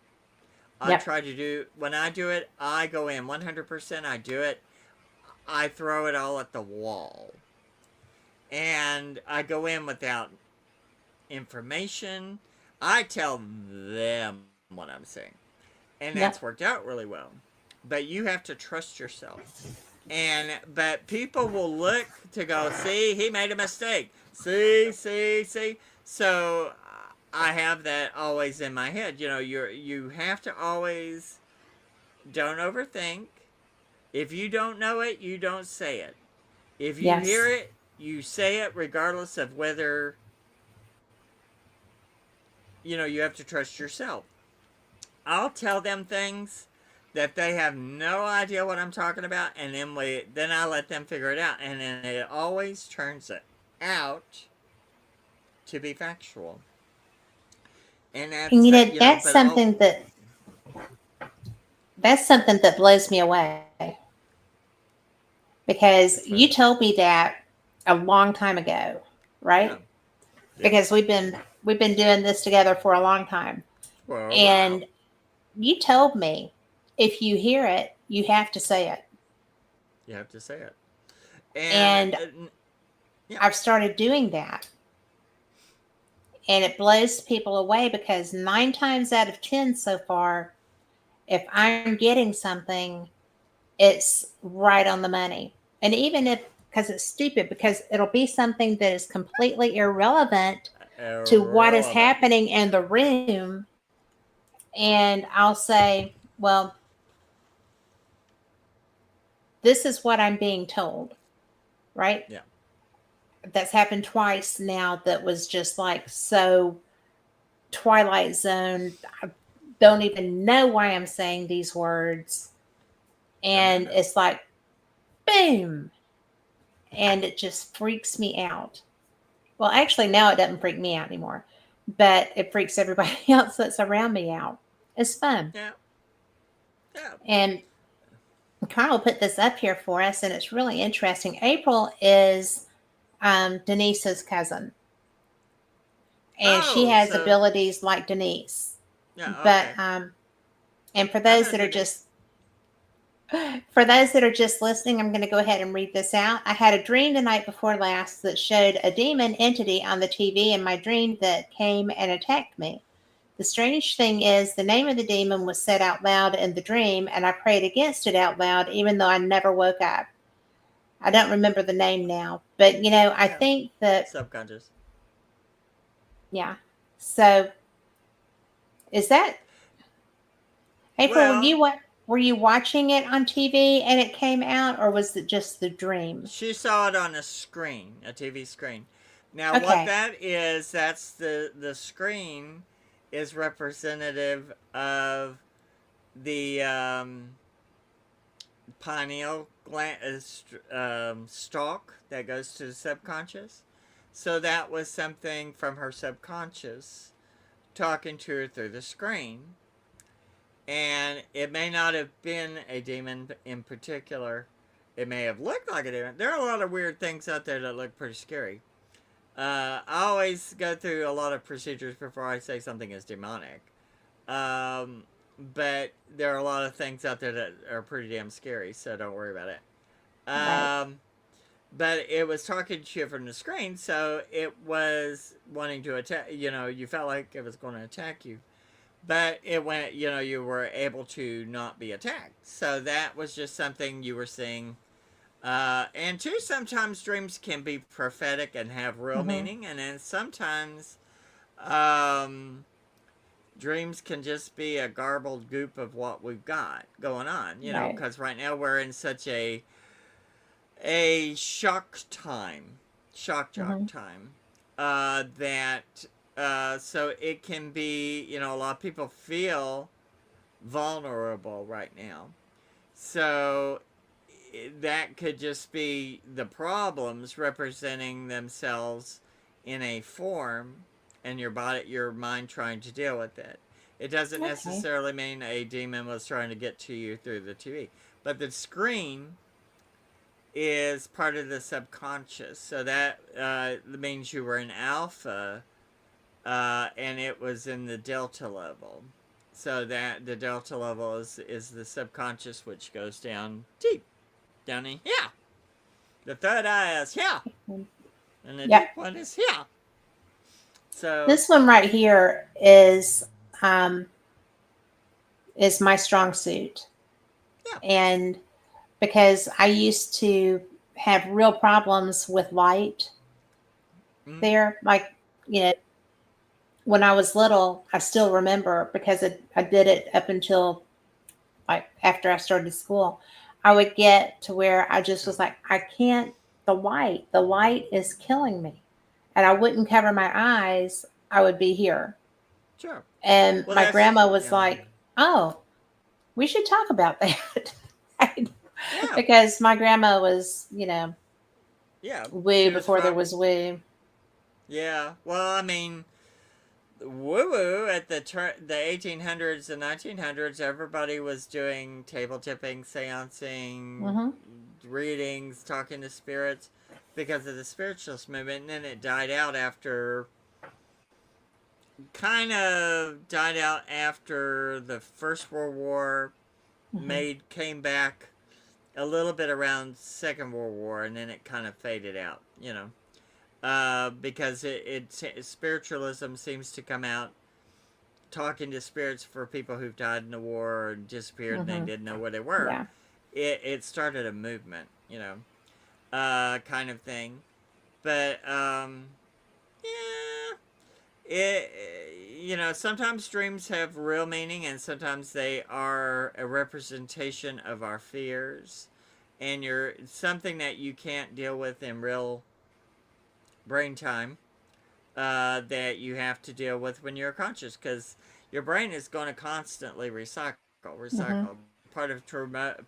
I Yep. try to do when I do it, I go in 100%. I do it. I throw it all at the wall, and I go in without information. I tell them what I'm saying, and that's Yep. worked out really well. But you have to trust yourself. But people will look to go, see, he made a mistake. See. So I have that always in my head. You have to always don't overthink. If you don't know it, you don't say it. If you hear Yes. it, you say it regardless of whether you have to trust yourself. I'll tell them things that they have no idea what I'm talking about, and then I let them figure it out, and then it always turns it out to be factual. And And that's but oh, that's something that blows me away because that's you right. told me that a long time ago, right? Yeah, yeah, Because we've been doing this together for a long time. for a while. And you told me if you hear it, you have to say it. You have to say it. And And yeah, I've started doing that. And it blows people away because 9 times out of 10 so far, if I'm getting something, it's right on the money. And even if, because it's stupid, because it'll be something that is completely irrelevant to what is irrelevant. happening in the room. And I'll say, well, this is what I'm being told, right? Yeah. That's happened twice now that was just like so Twilight Zone. I don't even know why I'm saying these words. And Tremendous. it's like, boom. And it just freaks me out. Well, actually, now it doesn't freak me out anymore, but it freaks everybody else that's around me out. It's fun. Yeah. Yeah. And Kyle put this up here for us, and it's really interesting. April is Denise's cousin, and she Oh, has so abilities like Denise. yeah. But Okay. and I know Denise. for those that are just listening, I'm going to go ahead and read this out. I had a dream the night before last that showed a demon entity on the TV in my dream that came and attacked me. The strange thing is, the name of the demon was said out loud in the dream, and I prayed against it out loud, even though I never woke up. I don't remember the name now, but I Yeah. think that, Subconscious. yeah. So, is that April? Well, Were you watching it on TV and it came out, or was it just the dream? she saw it on a screen, a TV screen. Now, what Okay, that is, that's the screen is representative of the pineal gland stalk that goes to the subconscious. So that was something from her subconscious talking to her through the screen. And it may not have been a demon in particular. It may have looked like a demon. There are a lot of weird things out there that look pretty scary. I always go through a lot of procedures before I say something is demonic. Um, but there are a lot of things out there that are pretty damn scary, so don't worry about it. right. But it was talking to you from the screen, so it was wanting to attack. You felt like it was going to attack you, but it went. You were able to not be attacked. So that was just something you were seeing. And two, sometimes dreams can be prophetic and have real Mm-hmm. meaning, and then sometimes um, dreams can just be a garbled goop of what we've got going on. Right. Because right now we're in such a shock jock Mm-hmm. time, that so it can be, a lot of people feel vulnerable right now. So that could just be the problems representing themselves in a form, and your mind trying to deal with it. It doesn't Okay. necessarily mean a demon was trying to get to you through the TV, but the screen is part of the subconscious. So that means you were in alpha, and it was in the delta level. So that the delta level is the subconscious, which goes down deep, down in here. The third eye is here, and the Yep. deep one is here. So This one right here is my strong suit, yeah, and because I used to have real problems with light mm, there, like you know, when I was little, I still remember because I did it up until like after I started school. I would get to where I just yeah, was like, I can't. The light is killing me, and I wouldn't cover my eyes. I would be here, sure. and Well, my that's grandma was yeah, like, "Oh, we should talk about that." yeah, Because my grandma was, yeah. woo She was before there from was woo. yeah. Well, I mean, woo woo at the 1800s and 1900s, everybody was doing table tipping, seancing, Hmm. readings, talking to spirits because of the spiritualist movement, and then it died out after kind of died out after the First World War, Hmm. came back a little bit around Second World War, and then it kind of faded out. Because spiritualism seems to come out talking to spirits for people who've died in the war or disappeared and they Hmm. didn't know where they were. Yeah. It started a movement, kind of thing. But yeah, it sometimes dreams have real meaning and sometimes they are a representation of our fears, and you're something that you can't deal with in real brain time, that you have to deal with when you're conscious, because your brain is going to constantly Hmm. recycle. Part of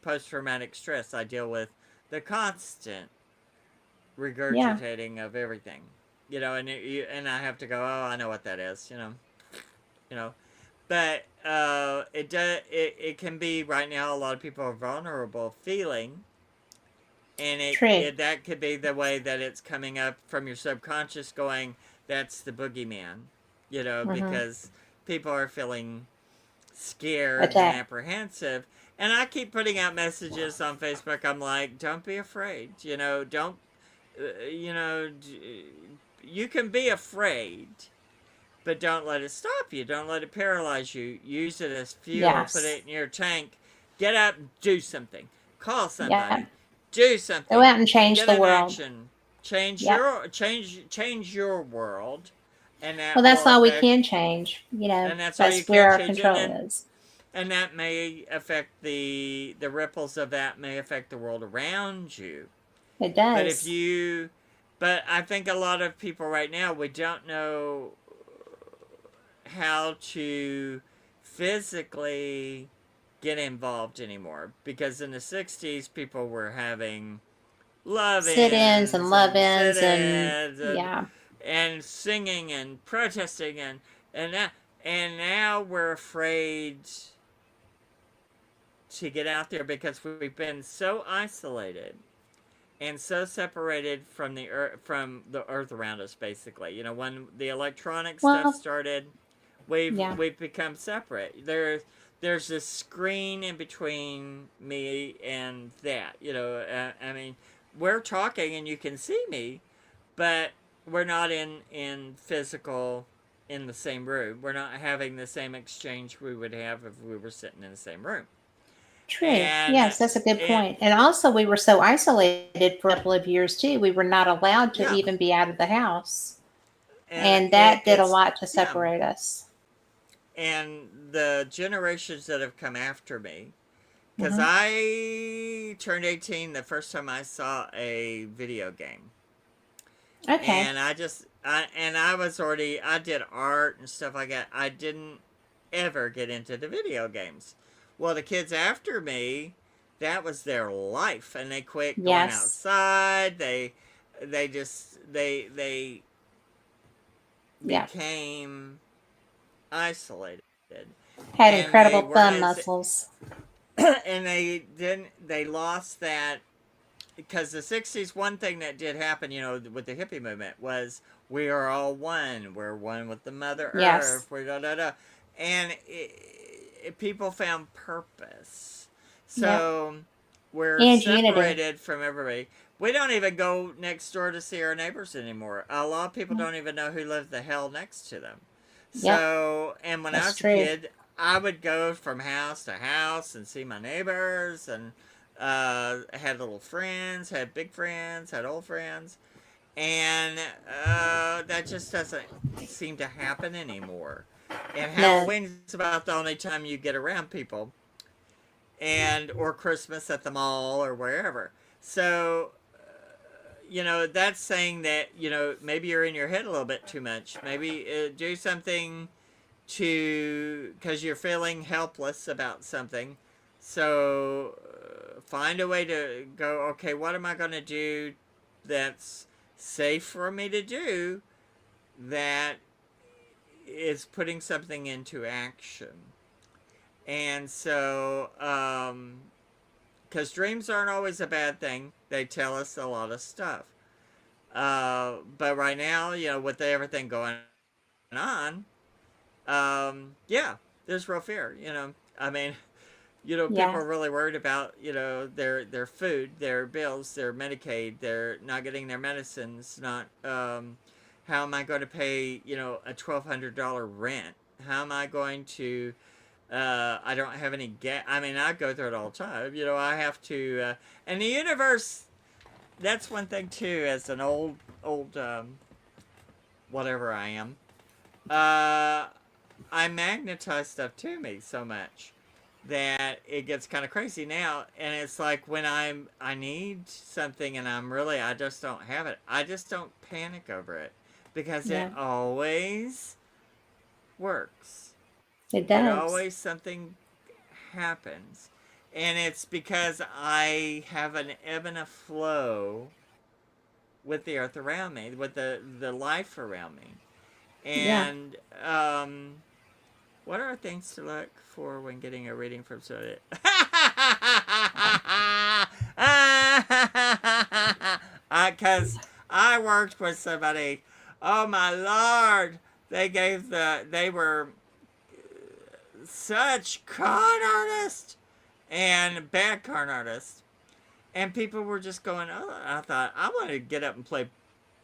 post-traumatic stress, I deal with the constant Yeah. regurgitating of everything, and I have to go, oh, I know what that is, you know. But it can be right now. A lot of people are vulnerable feeling, and True. that could be the way that it's coming up from your subconscious, going, that's the boogeyman, Hmm. because people are feeling scared and Attack. apprehensive. And I keep putting out messages on Facebook. I'm like, don't be afraid. Don't, you know, you can be afraid, but don't let it stop you. Don't let it paralyze you. Use it as fuel. Put Yes. it in your tank. Get up, do something. Call Yep. somebody. Do Go something. out and change Get the in world. action. Change Yep. your change your world, and Well, that that's will all we affect. can change. And that's all you That's where can our change, and control then is. and that may affect the ripples of that may affect the world around you. It But if does. you, but I think a lot of people right now, we don't know how to physically get involved anymore, because in the 60s people were having Sit-ins and love-ins and love-ins and sit-ins yeah. and singing and protesting, and that, and now we're afraid to get out there because we've been so isolated and so separated from the earth around us. Basically, when the electronic stuff Well, started, we've yeah. we've become separate. There's this screen in between me and that. I mean, we're talking and you can see me, but we're not in physical in the same room. We're not having the same exchange we would have if we were sitting in the same room. True. And Yes, that's a good and point. And also, we were so isolated for a couple of years too. We were not allowed to yeah, even be out of the house. and And that did a it's lot to yeah, separate us. and the generations that have come after me, because Hmm. I turned 18 the first time I saw a video game, Okay. and I was already, I did art and stuff like that. I didn't ever get into the video games. Well, the kids after me, that was their life, and they quit going Yes. outside. They Yeah. became isolated, Had and they incredible weren't thumb as muscles. and they lost that, because the 60s, one thing that did happen, with the hippie movement, was we are all one. We're one with the Mother Yes. Earth. We're da da da. And people found purpose. Yep. So we're And unity. separated from everybody. We don't even go next door to see our neighbors anymore. A lot of people don't even know who lives the hell next to them. Yep. So, and when I That's was a true. kid, I would go from house to house and see my neighbors, and had little friends, had big friends, had old friends, and that just doesn't seem to happen anymore. And No. Halloween's about the only time you get around people, and or Christmas at the mall or wherever. So that's saying that maybe you're in your head a little bit too much. Maybe do something to, because you're feeling helpless about something. So find a way to go, okay, what am I going to do that's safe for me to do, that is putting something into action. And so because dreams aren't always a bad thing, they tell us a lot of stuff. But right now, with everything going on, yeah, there's real fear. I mean, People Yeah. are really worried about, their food, their bills, their Medicaid, they're not getting their medicines, not, how am I going to pay, a $1,200 rent? How am I going to, I don't have any gas. I mean, I go through it all the time. I have to, and the universe, that's one thing too, as an old, whatever I am, I magnetize stuff to me so much that it gets kind of crazy now. And it's like when I need something and I just don't have it, I just don't panic over it, because it Yeah. always works. It It does. always, something happens. And it's because I have an ebb and a flow with the earth around me, with the life around me. Yeah. And what are things to look for when getting a reading from somebody? Because I worked with somebody. Oh my lord! They were such con artists and bad con artists, and people were just going. Oh, I thought I want to get up and play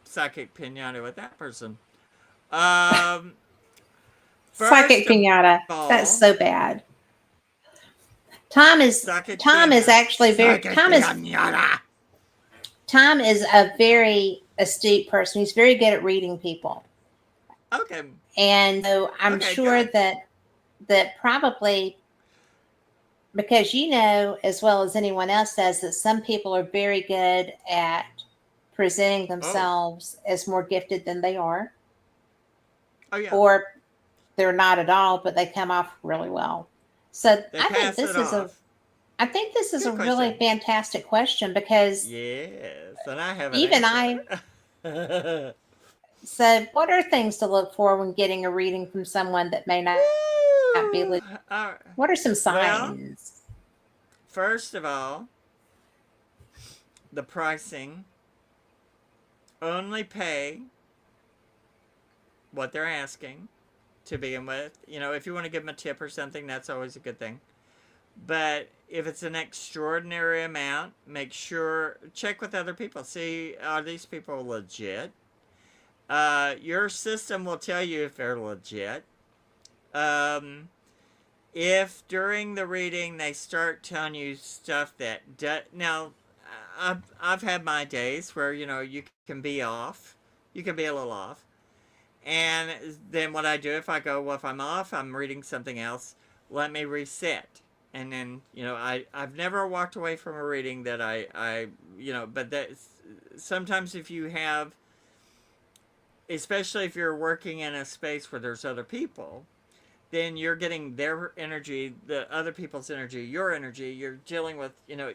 psychic pinata with that person. Um, First Psychic of pinata. That's all, so bad. Tom is psychic Tom is piñata. actually very Psychic piñata. Tom is a very astute person. He's very good at reading people. Okay. And so I'm Okay, sure good. that probably because you know as well as anyone else does that some people are very good at presenting Oh. themselves as more gifted than they are, Oh, yeah. or they're not at all, but they come off really well. So They pass it off. I think this is a Good really question. fantastic question because Yes, and I have an even answer. I said, what are things to look for when getting a reading from someone that may not be Woo! legit? What are some Well, signs? first of all, the pricing. Only pay what they're asking to begin with. If you want to give them a tip or something, that's always a good thing. But if it's an extraordinary amount, make sure, check with other people. See, are these people legit? Your system will tell you if they're legit. Um, if during the reading they start telling you stuff now, I've had my days where you can be off, you can be a little off, and then what I do, if I go, well, if I'm off, I'm reading something else, let me reset. And then, I've never walked away from a reading that but that sometimes if you have, especially if you're working in a space where there's other people, then you're getting their energy, the other people's energy, your energy, you're dealing with,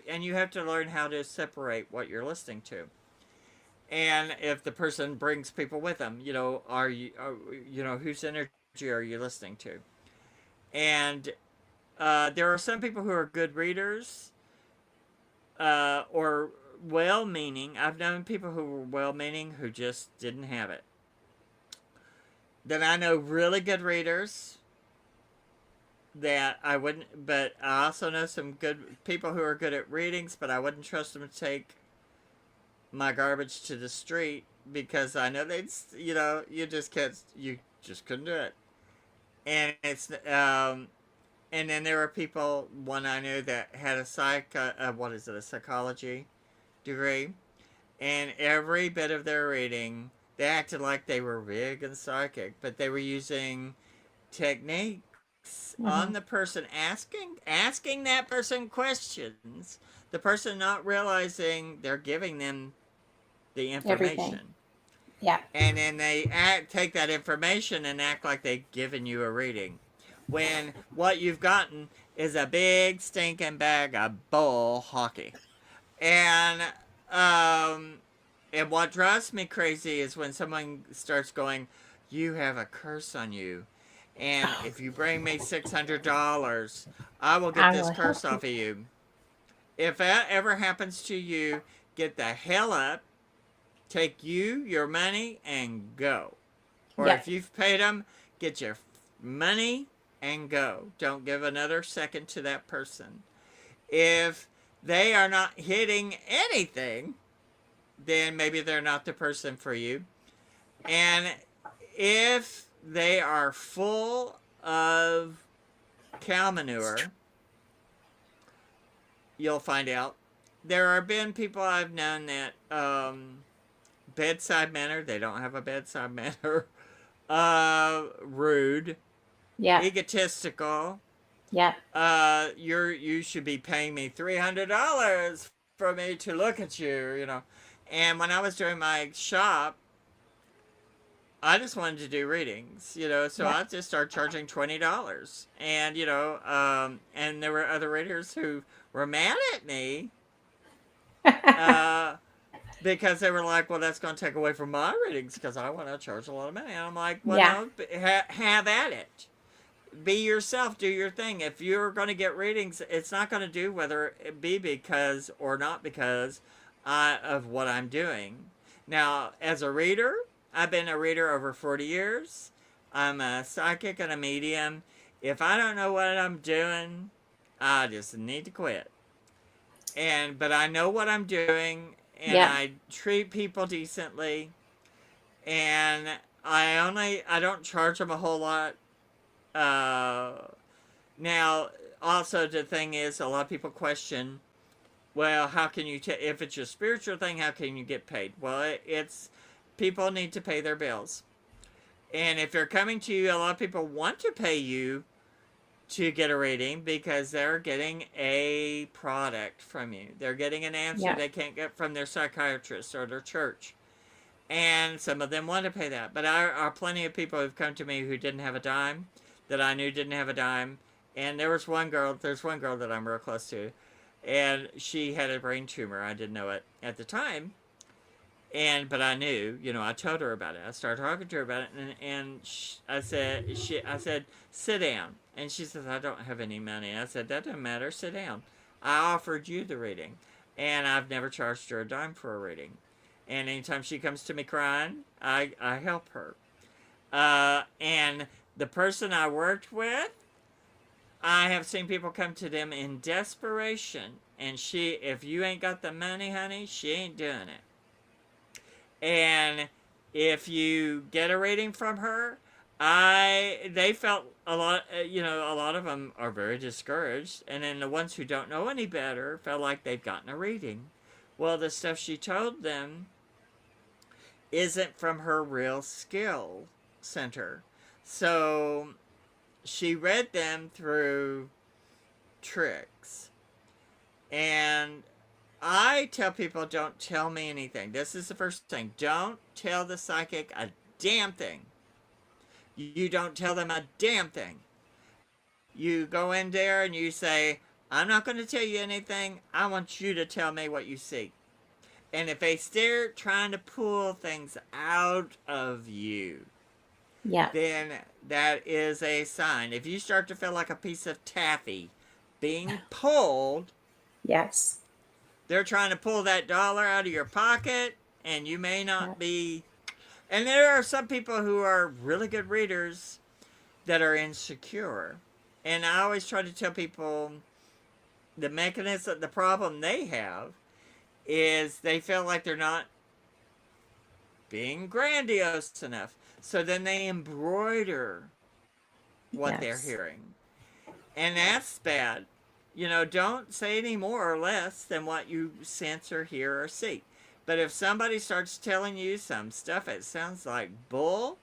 and you have to learn how to separate what you're listening to. And if the person brings people with them, whose energy are you listening to? And there are some people who are good readers, or well meaning. I've known people who were well meaning who just didn't have it. Then I know really good readers that I wouldn't, but I also know some good people who are good at readings, but I wouldn't trust them to take my garbage to the street, because I know they'd, you just couldn't do it. And and then there were people, one I knew that had a psychology degree, and every bit of their reading, they acted like they were big and psychic, but they were using techniques on the Mm-hmm. person, asking that person questions, the person not realizing they're giving them the Everything. information, Yeah. and then they take that information and act like they've given you a reading, when what you've gotten is a big stinking bag of bull hockey. And um, and what drives me crazy is when someone starts going, "You have a curse on you, and Oh, if you bring me $600, I will get I this will help curse you. off of you." If that ever happens to you, get the hell up, take you, your money, and go. Or Yep. if you've paid them, get your money and go. Don't give another second to that person. If they are not hitting anything, then maybe they're not the person for you. And if they are full of cow manure, you'll find out. There have been people I've known that bedside manner, they don't have a bedside manner, rude, Yeah. egotistical. Yeah. You should be paying me $300 for me to look at you. And when I was doing my shop, I just wanted to do readings, so Yeah. I just started charging $20. And there were other readers who were mad at me uh, because they were like, well, that's going to take away from my readings because I want to charge a lot of money. And I'm like, well, Yeah. no, have at it. Be yourself, do your thing. If you're going to get readings, it's not going to do whether it be because or not because of what I'm doing. Now, as a reader, I've been a reader over 40 years. I'm a psychic and a medium. If I don't know what I'm doing, I just need to quit. But I know what I'm doing, and Yeah. I treat people decently, and I don't charge them a whole lot. Uh, Now, also the thing is, a lot of people question, well, how can you, if it's your spiritual thing, how can you get paid? Well, it's people need to pay their bills. And if they're coming to you, a lot of people want to pay you to get a reading because they're getting a product from you. They're getting an answer Yeah. they can't get from their psychiatrist or their church. And some of them want to pay that. But there are plenty of people who've come to me who didn't have a dime, that I knew didn't have a dime. And there's one girl that I'm real close to, and she had a brain tumor. I didn't know it at the time, but I knew. I told her about it. I started talking to her about it, I said, sit down. And she says, I don't have any money. I said, that doesn't matter. Sit down. I offered you the reading, and I've never charged her a dime for a reading. And anytime she comes to me crying, I help her. And the person I worked with, I have seen people come to them in desperation, and if you ain't got the money, honey, she ain't doing it. And if you get a reading from her, they felt a lot of them are very discouraged, and then the ones who don't know any better felt like they've gotten a reading. Well, the stuff she told them isn't from her real skill center. So she read them through tricks. And I tell people, don't tell me anything. This is the first thing. Don't tell the psychic a damn thing. You don't tell them a damn thing. You go in there and you say, I'm not going to tell you anything. I want you to tell me what you see. And if they start trying to pull things out of you, Yeah. then that is a sign. If you start to feel like a piece of taffy being pulled, Yes. they're trying to pull that dollar out of your pocket, and you may Yeah. not be. And there are some people who are really good readers that are insecure. And I always try to tell people the mechanism, the problem they have is they feel like they're not being grandiose enough. So then they embroider what they're Yes. hearing. And that's bad. Don't say any more or less than what you sense or hear or see. But if somebody starts telling you some stuff that sounds like bull,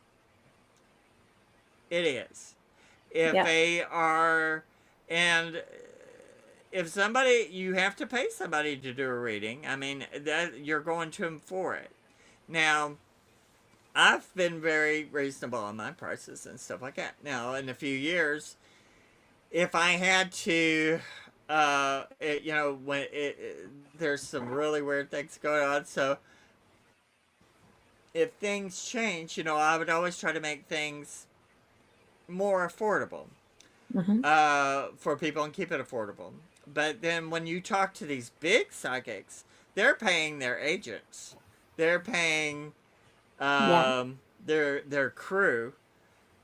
it is. If Yeah. they are, and if somebody, you have to pay somebody to do a reading. I mean, that you're going to them for it. Now, I've been very reasonable on my prices and stuff like that. Now, in a few years, if I had to, there's some really weird things going on. So, if things change, I would always try to make things more affordable Mm-hmm. for people and keep it affordable. But then when you talk to these big psychics, they're paying their agents, they're paying Yeah. their crew,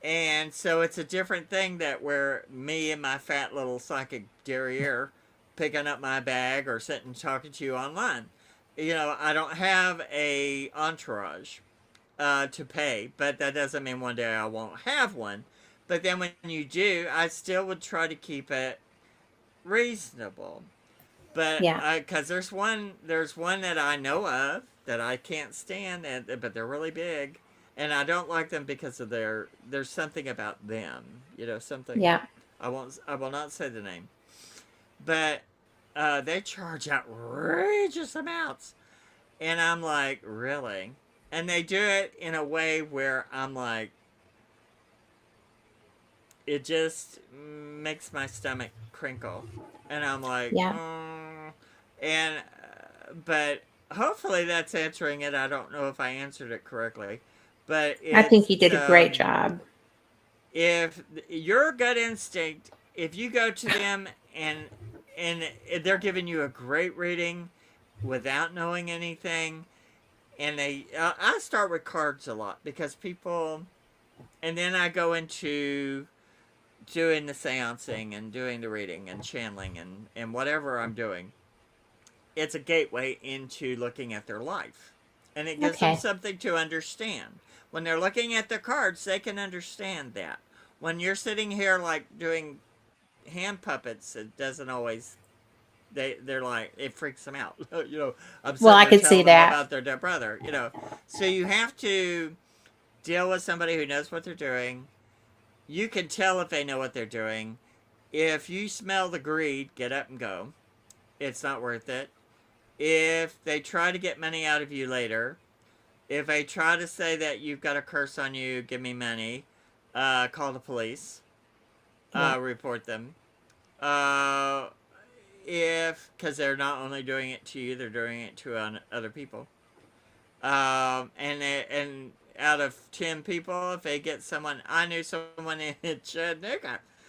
And so it's a different thing that where me and my fat little psychic derriere picking up my bag or sitting talking to you online. I don't have a entourage to pay, but that doesn't mean one day I won't have one. But then when you do, I still would try to keep it reasonable. But Yeah. because there's one that I know of that I can't stand, but they're really big, and I don't like them because of there's something about them, something. Yeah. I will not say the name, but they charge outrageous amounts, and I'm like, really? And they do it in a way where I'm like, it just makes my stomach crinkle, and I'm like, Yeah. and but hopefully that's answering it. I don't know if I answered it correctly, but I think it's you did a great job. if your gut instinct, if you go to them and they're giving you a great reading without knowing anything, and I start with cards a lot because people, and then I go into doing the seancing and doing the reading and channeling and whatever I'm doing. It's a gateway into looking at their life. And it gives them Okay. something to understand. When they're looking at their cards, they can understand that. When you're sitting here like doing hand puppets, it doesn't always they're like it freaks them out. I'm Well, sitting I there could see telling them that. about their dead brother. So you have to deal with somebody who knows what they're doing. You can tell if they know what they're doing. If you smell the greed, get up and go. It's not worth it. If they try to get money out of you later, if they try to say that you've got a curse on you, give me money, call the police, Yeah. report them. Uh, if, because they're not only doing it to you, they're doing it to other people. And out of 10 people, if they get someone, I knew someone in Chattanooga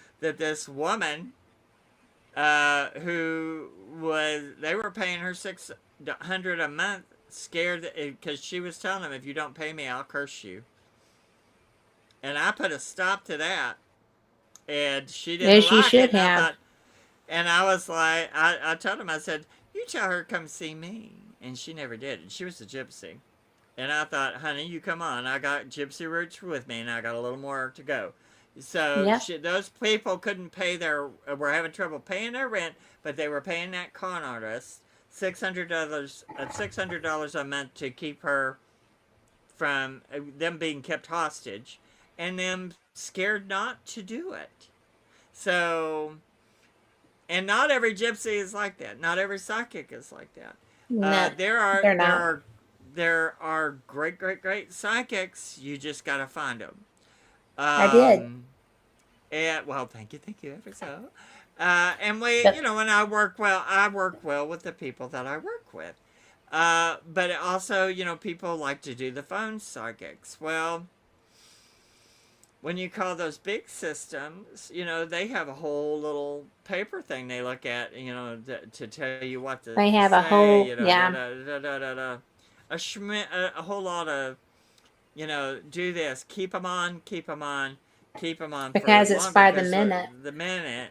that this woman who they were paying her $600 a month, scared because she was telling them, if you don't pay me, I'll curse you. And I put a stop to that, and she didn't As you like it. should And I have. thought, and I was like, I told him, I said, you tell her to come see me, and she never did. And she was a gypsy. And I thought, honey, you come on. I got gypsy roots with me, and I got a little more to go. So Yep. those people couldn't pay were having trouble paying their rent, but they were paying that con artist $600 a month to keep her from them being kept hostage, and them scared not to do it. So, and not every gypsy is like that. Not every psychic is like that. No, There are they're there not. are there are great psychics. You just gotta find them. I did. Um, and well, thank you ever so. And But when I work well with the people that I work with. But also, people like to do the phone psychics. Well, when you call those big systems, they have a whole little paper thing they look at, to tell you what to they have a say, whole, yeah, a whole lot of, do this, keep them on, keep them on for because it's longer by the because minute. the minute.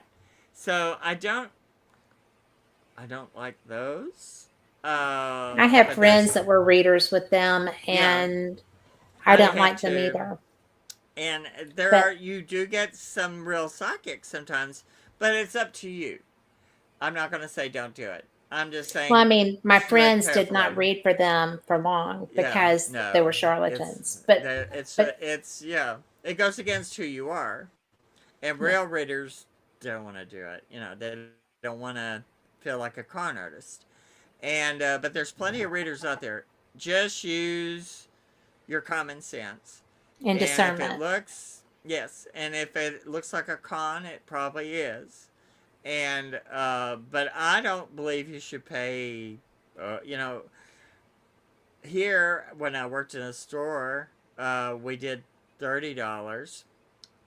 So I don't like those. I have But friends there's that were readers with them, yeah, and I I don't had like them to. either. And But you do get some real psychics sometimes, but it's up to you. I'm not going to say don't do it. I'm just well, I saying mean, my tread friends did not carefully. read for them for long Yeah, because they were no, charlatans. But yeah, it goes against who you are, and yeah, real readers don't want to do it. They don't want to feel like a con artist. And but there's plenty of readers out there. Just use your common sense. and And if it discernment. looks, yes, and if it looks like a con, it probably is. And but I don't believe you should pay. Uh, you know, Here when I worked in a store, we did $30.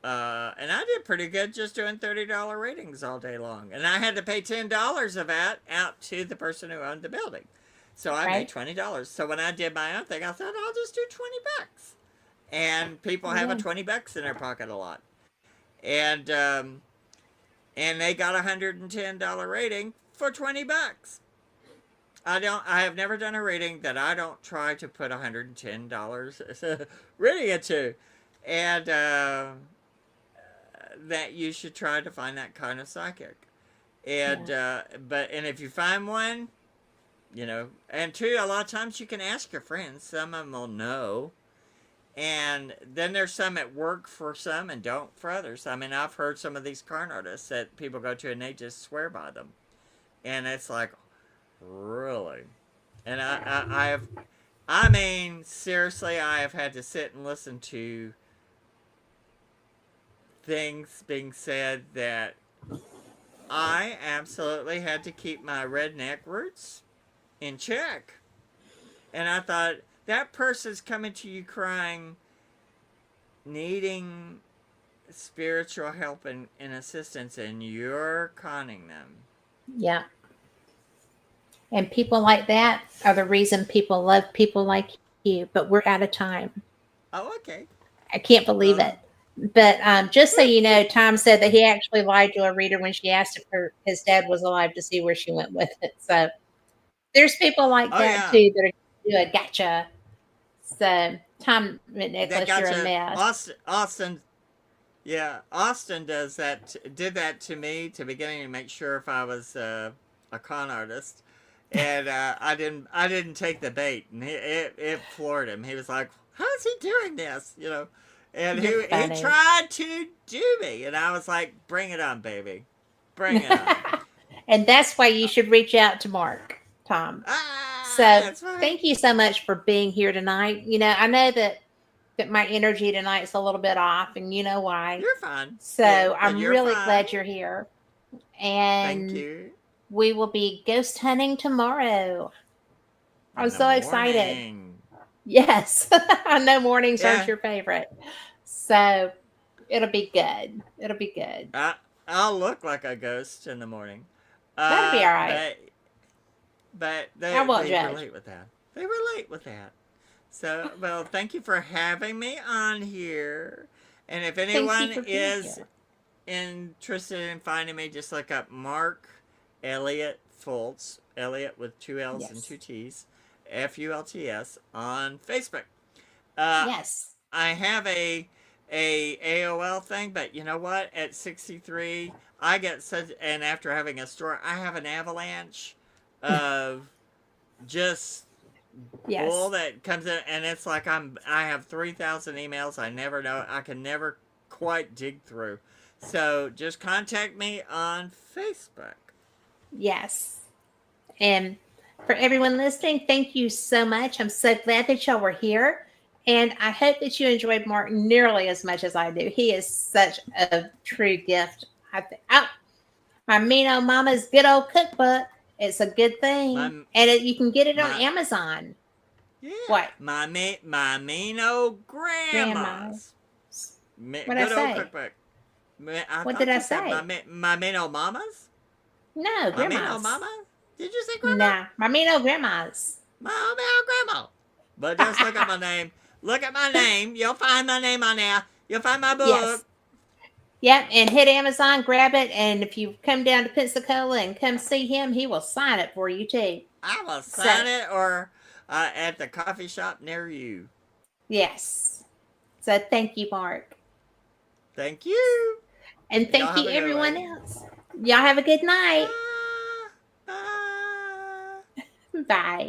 And I did pretty good just doing $30 readings all day long. And I had to pay $10 of that out to the person who owned the building. So I made Right? $20. So when I did my own thing, I thought I'll just do $20. and people have a Yeah. 20 bucks in their pocket a lot, and they got $110 rating for 20 bucks. I have never done a reading that I don't try to put $110 reading into, and that you should try to find that kind of psychic. And Yeah. and if you find one, and two, a lot of times you can ask your friends. Some of them will know. And then there's some that work for some and don't for others. I mean, I've heard some of these card artists that people go to and they just swear by them. And it's like, really? And I mean, seriously, I have had to sit and listen to things being said that I absolutely had to keep my redneck roots in check. And I thought, that person's coming to you crying, needing spiritual help and assistance, and you're conning them. Yeah. And people like that are the reason people love people like you. But we're out of time. Oh, okay. I can't believe Well, it. But just so you know, Tom said that he actually lied to a reader when she asked if his dad was alive to see where she went with it. So there's people like oh that yeah, too that are good. Gotcha. So Tom that McNicholas, you're a gotcha. mess. Austin, yeah, Austin did that to me to beginning to make sure if I was a con artist, and I didn't take the bait, and it floored him. He was like, "How is he doing this?" And You're he funny. tried to do me, and I was like, "Bring it on, baby, bring it on." And that's why you should reach out to Mark, Tom. Ah, So that's fine. thank you so much for being here tonight. I know that my energy tonight's a little bit off, and you know why. You're fine. Yeah, So and I'm you're really fine. glad you're here. Thank And you. we will be ghost hunting tomorrow. I'm In the so excited. morning. Yes. I know mornings aren't Yeah, your favorite. So it'll be good. It'll be good. I'll look like a ghost in the morning. That'll be all right. But I won't they judge. relate with that. They relate with that. So, well, thank you for having me on here. And if Thank you anyone for being is here. interested in finding me, just look up Mark Elliot Fults, Elliot with two L's and Yes. two T's, Fults on Facebook. Uh, Yes. I have a AOL thing, but you know what? At 63, I get such, and after having a stroke, I have an avalanche of just bull Yes. that comes in, and it's like I have 3,000 emails. I never know. I can never quite dig through. So just contact me on Facebook. Yes. And for everyone listening, thank you so much. I'm so glad that y'all were here. And I hope that you enjoyed Mark nearly as much as I do. He is such a true gift. Oh, my mean old mama's good old cookbook. It's a good thing. My And you can get it on my Amazon. Yeah, What? my mean old Grandma. grandmas. What did I Good old say? cookbook. I What did thought I you said say? my mean old mamas. No, My mean old grandmas. mama. Did you say grandma? Nah, my mean old grandmas. My old mean old grandma. But just look at my name. Look at my name. You'll find my name on there. You'll find my book. Yes. Yep, and hit Amazon, grab it, and if you come down to Pensacola and come see him, he will sign it for you too. I will So, sign it or at the coffee shop near you. yes. So thank you, Mark. Thank you. And Y'all thank have you, a good everyone one. else. Y'all have a good night. Bye. Bye. Bye.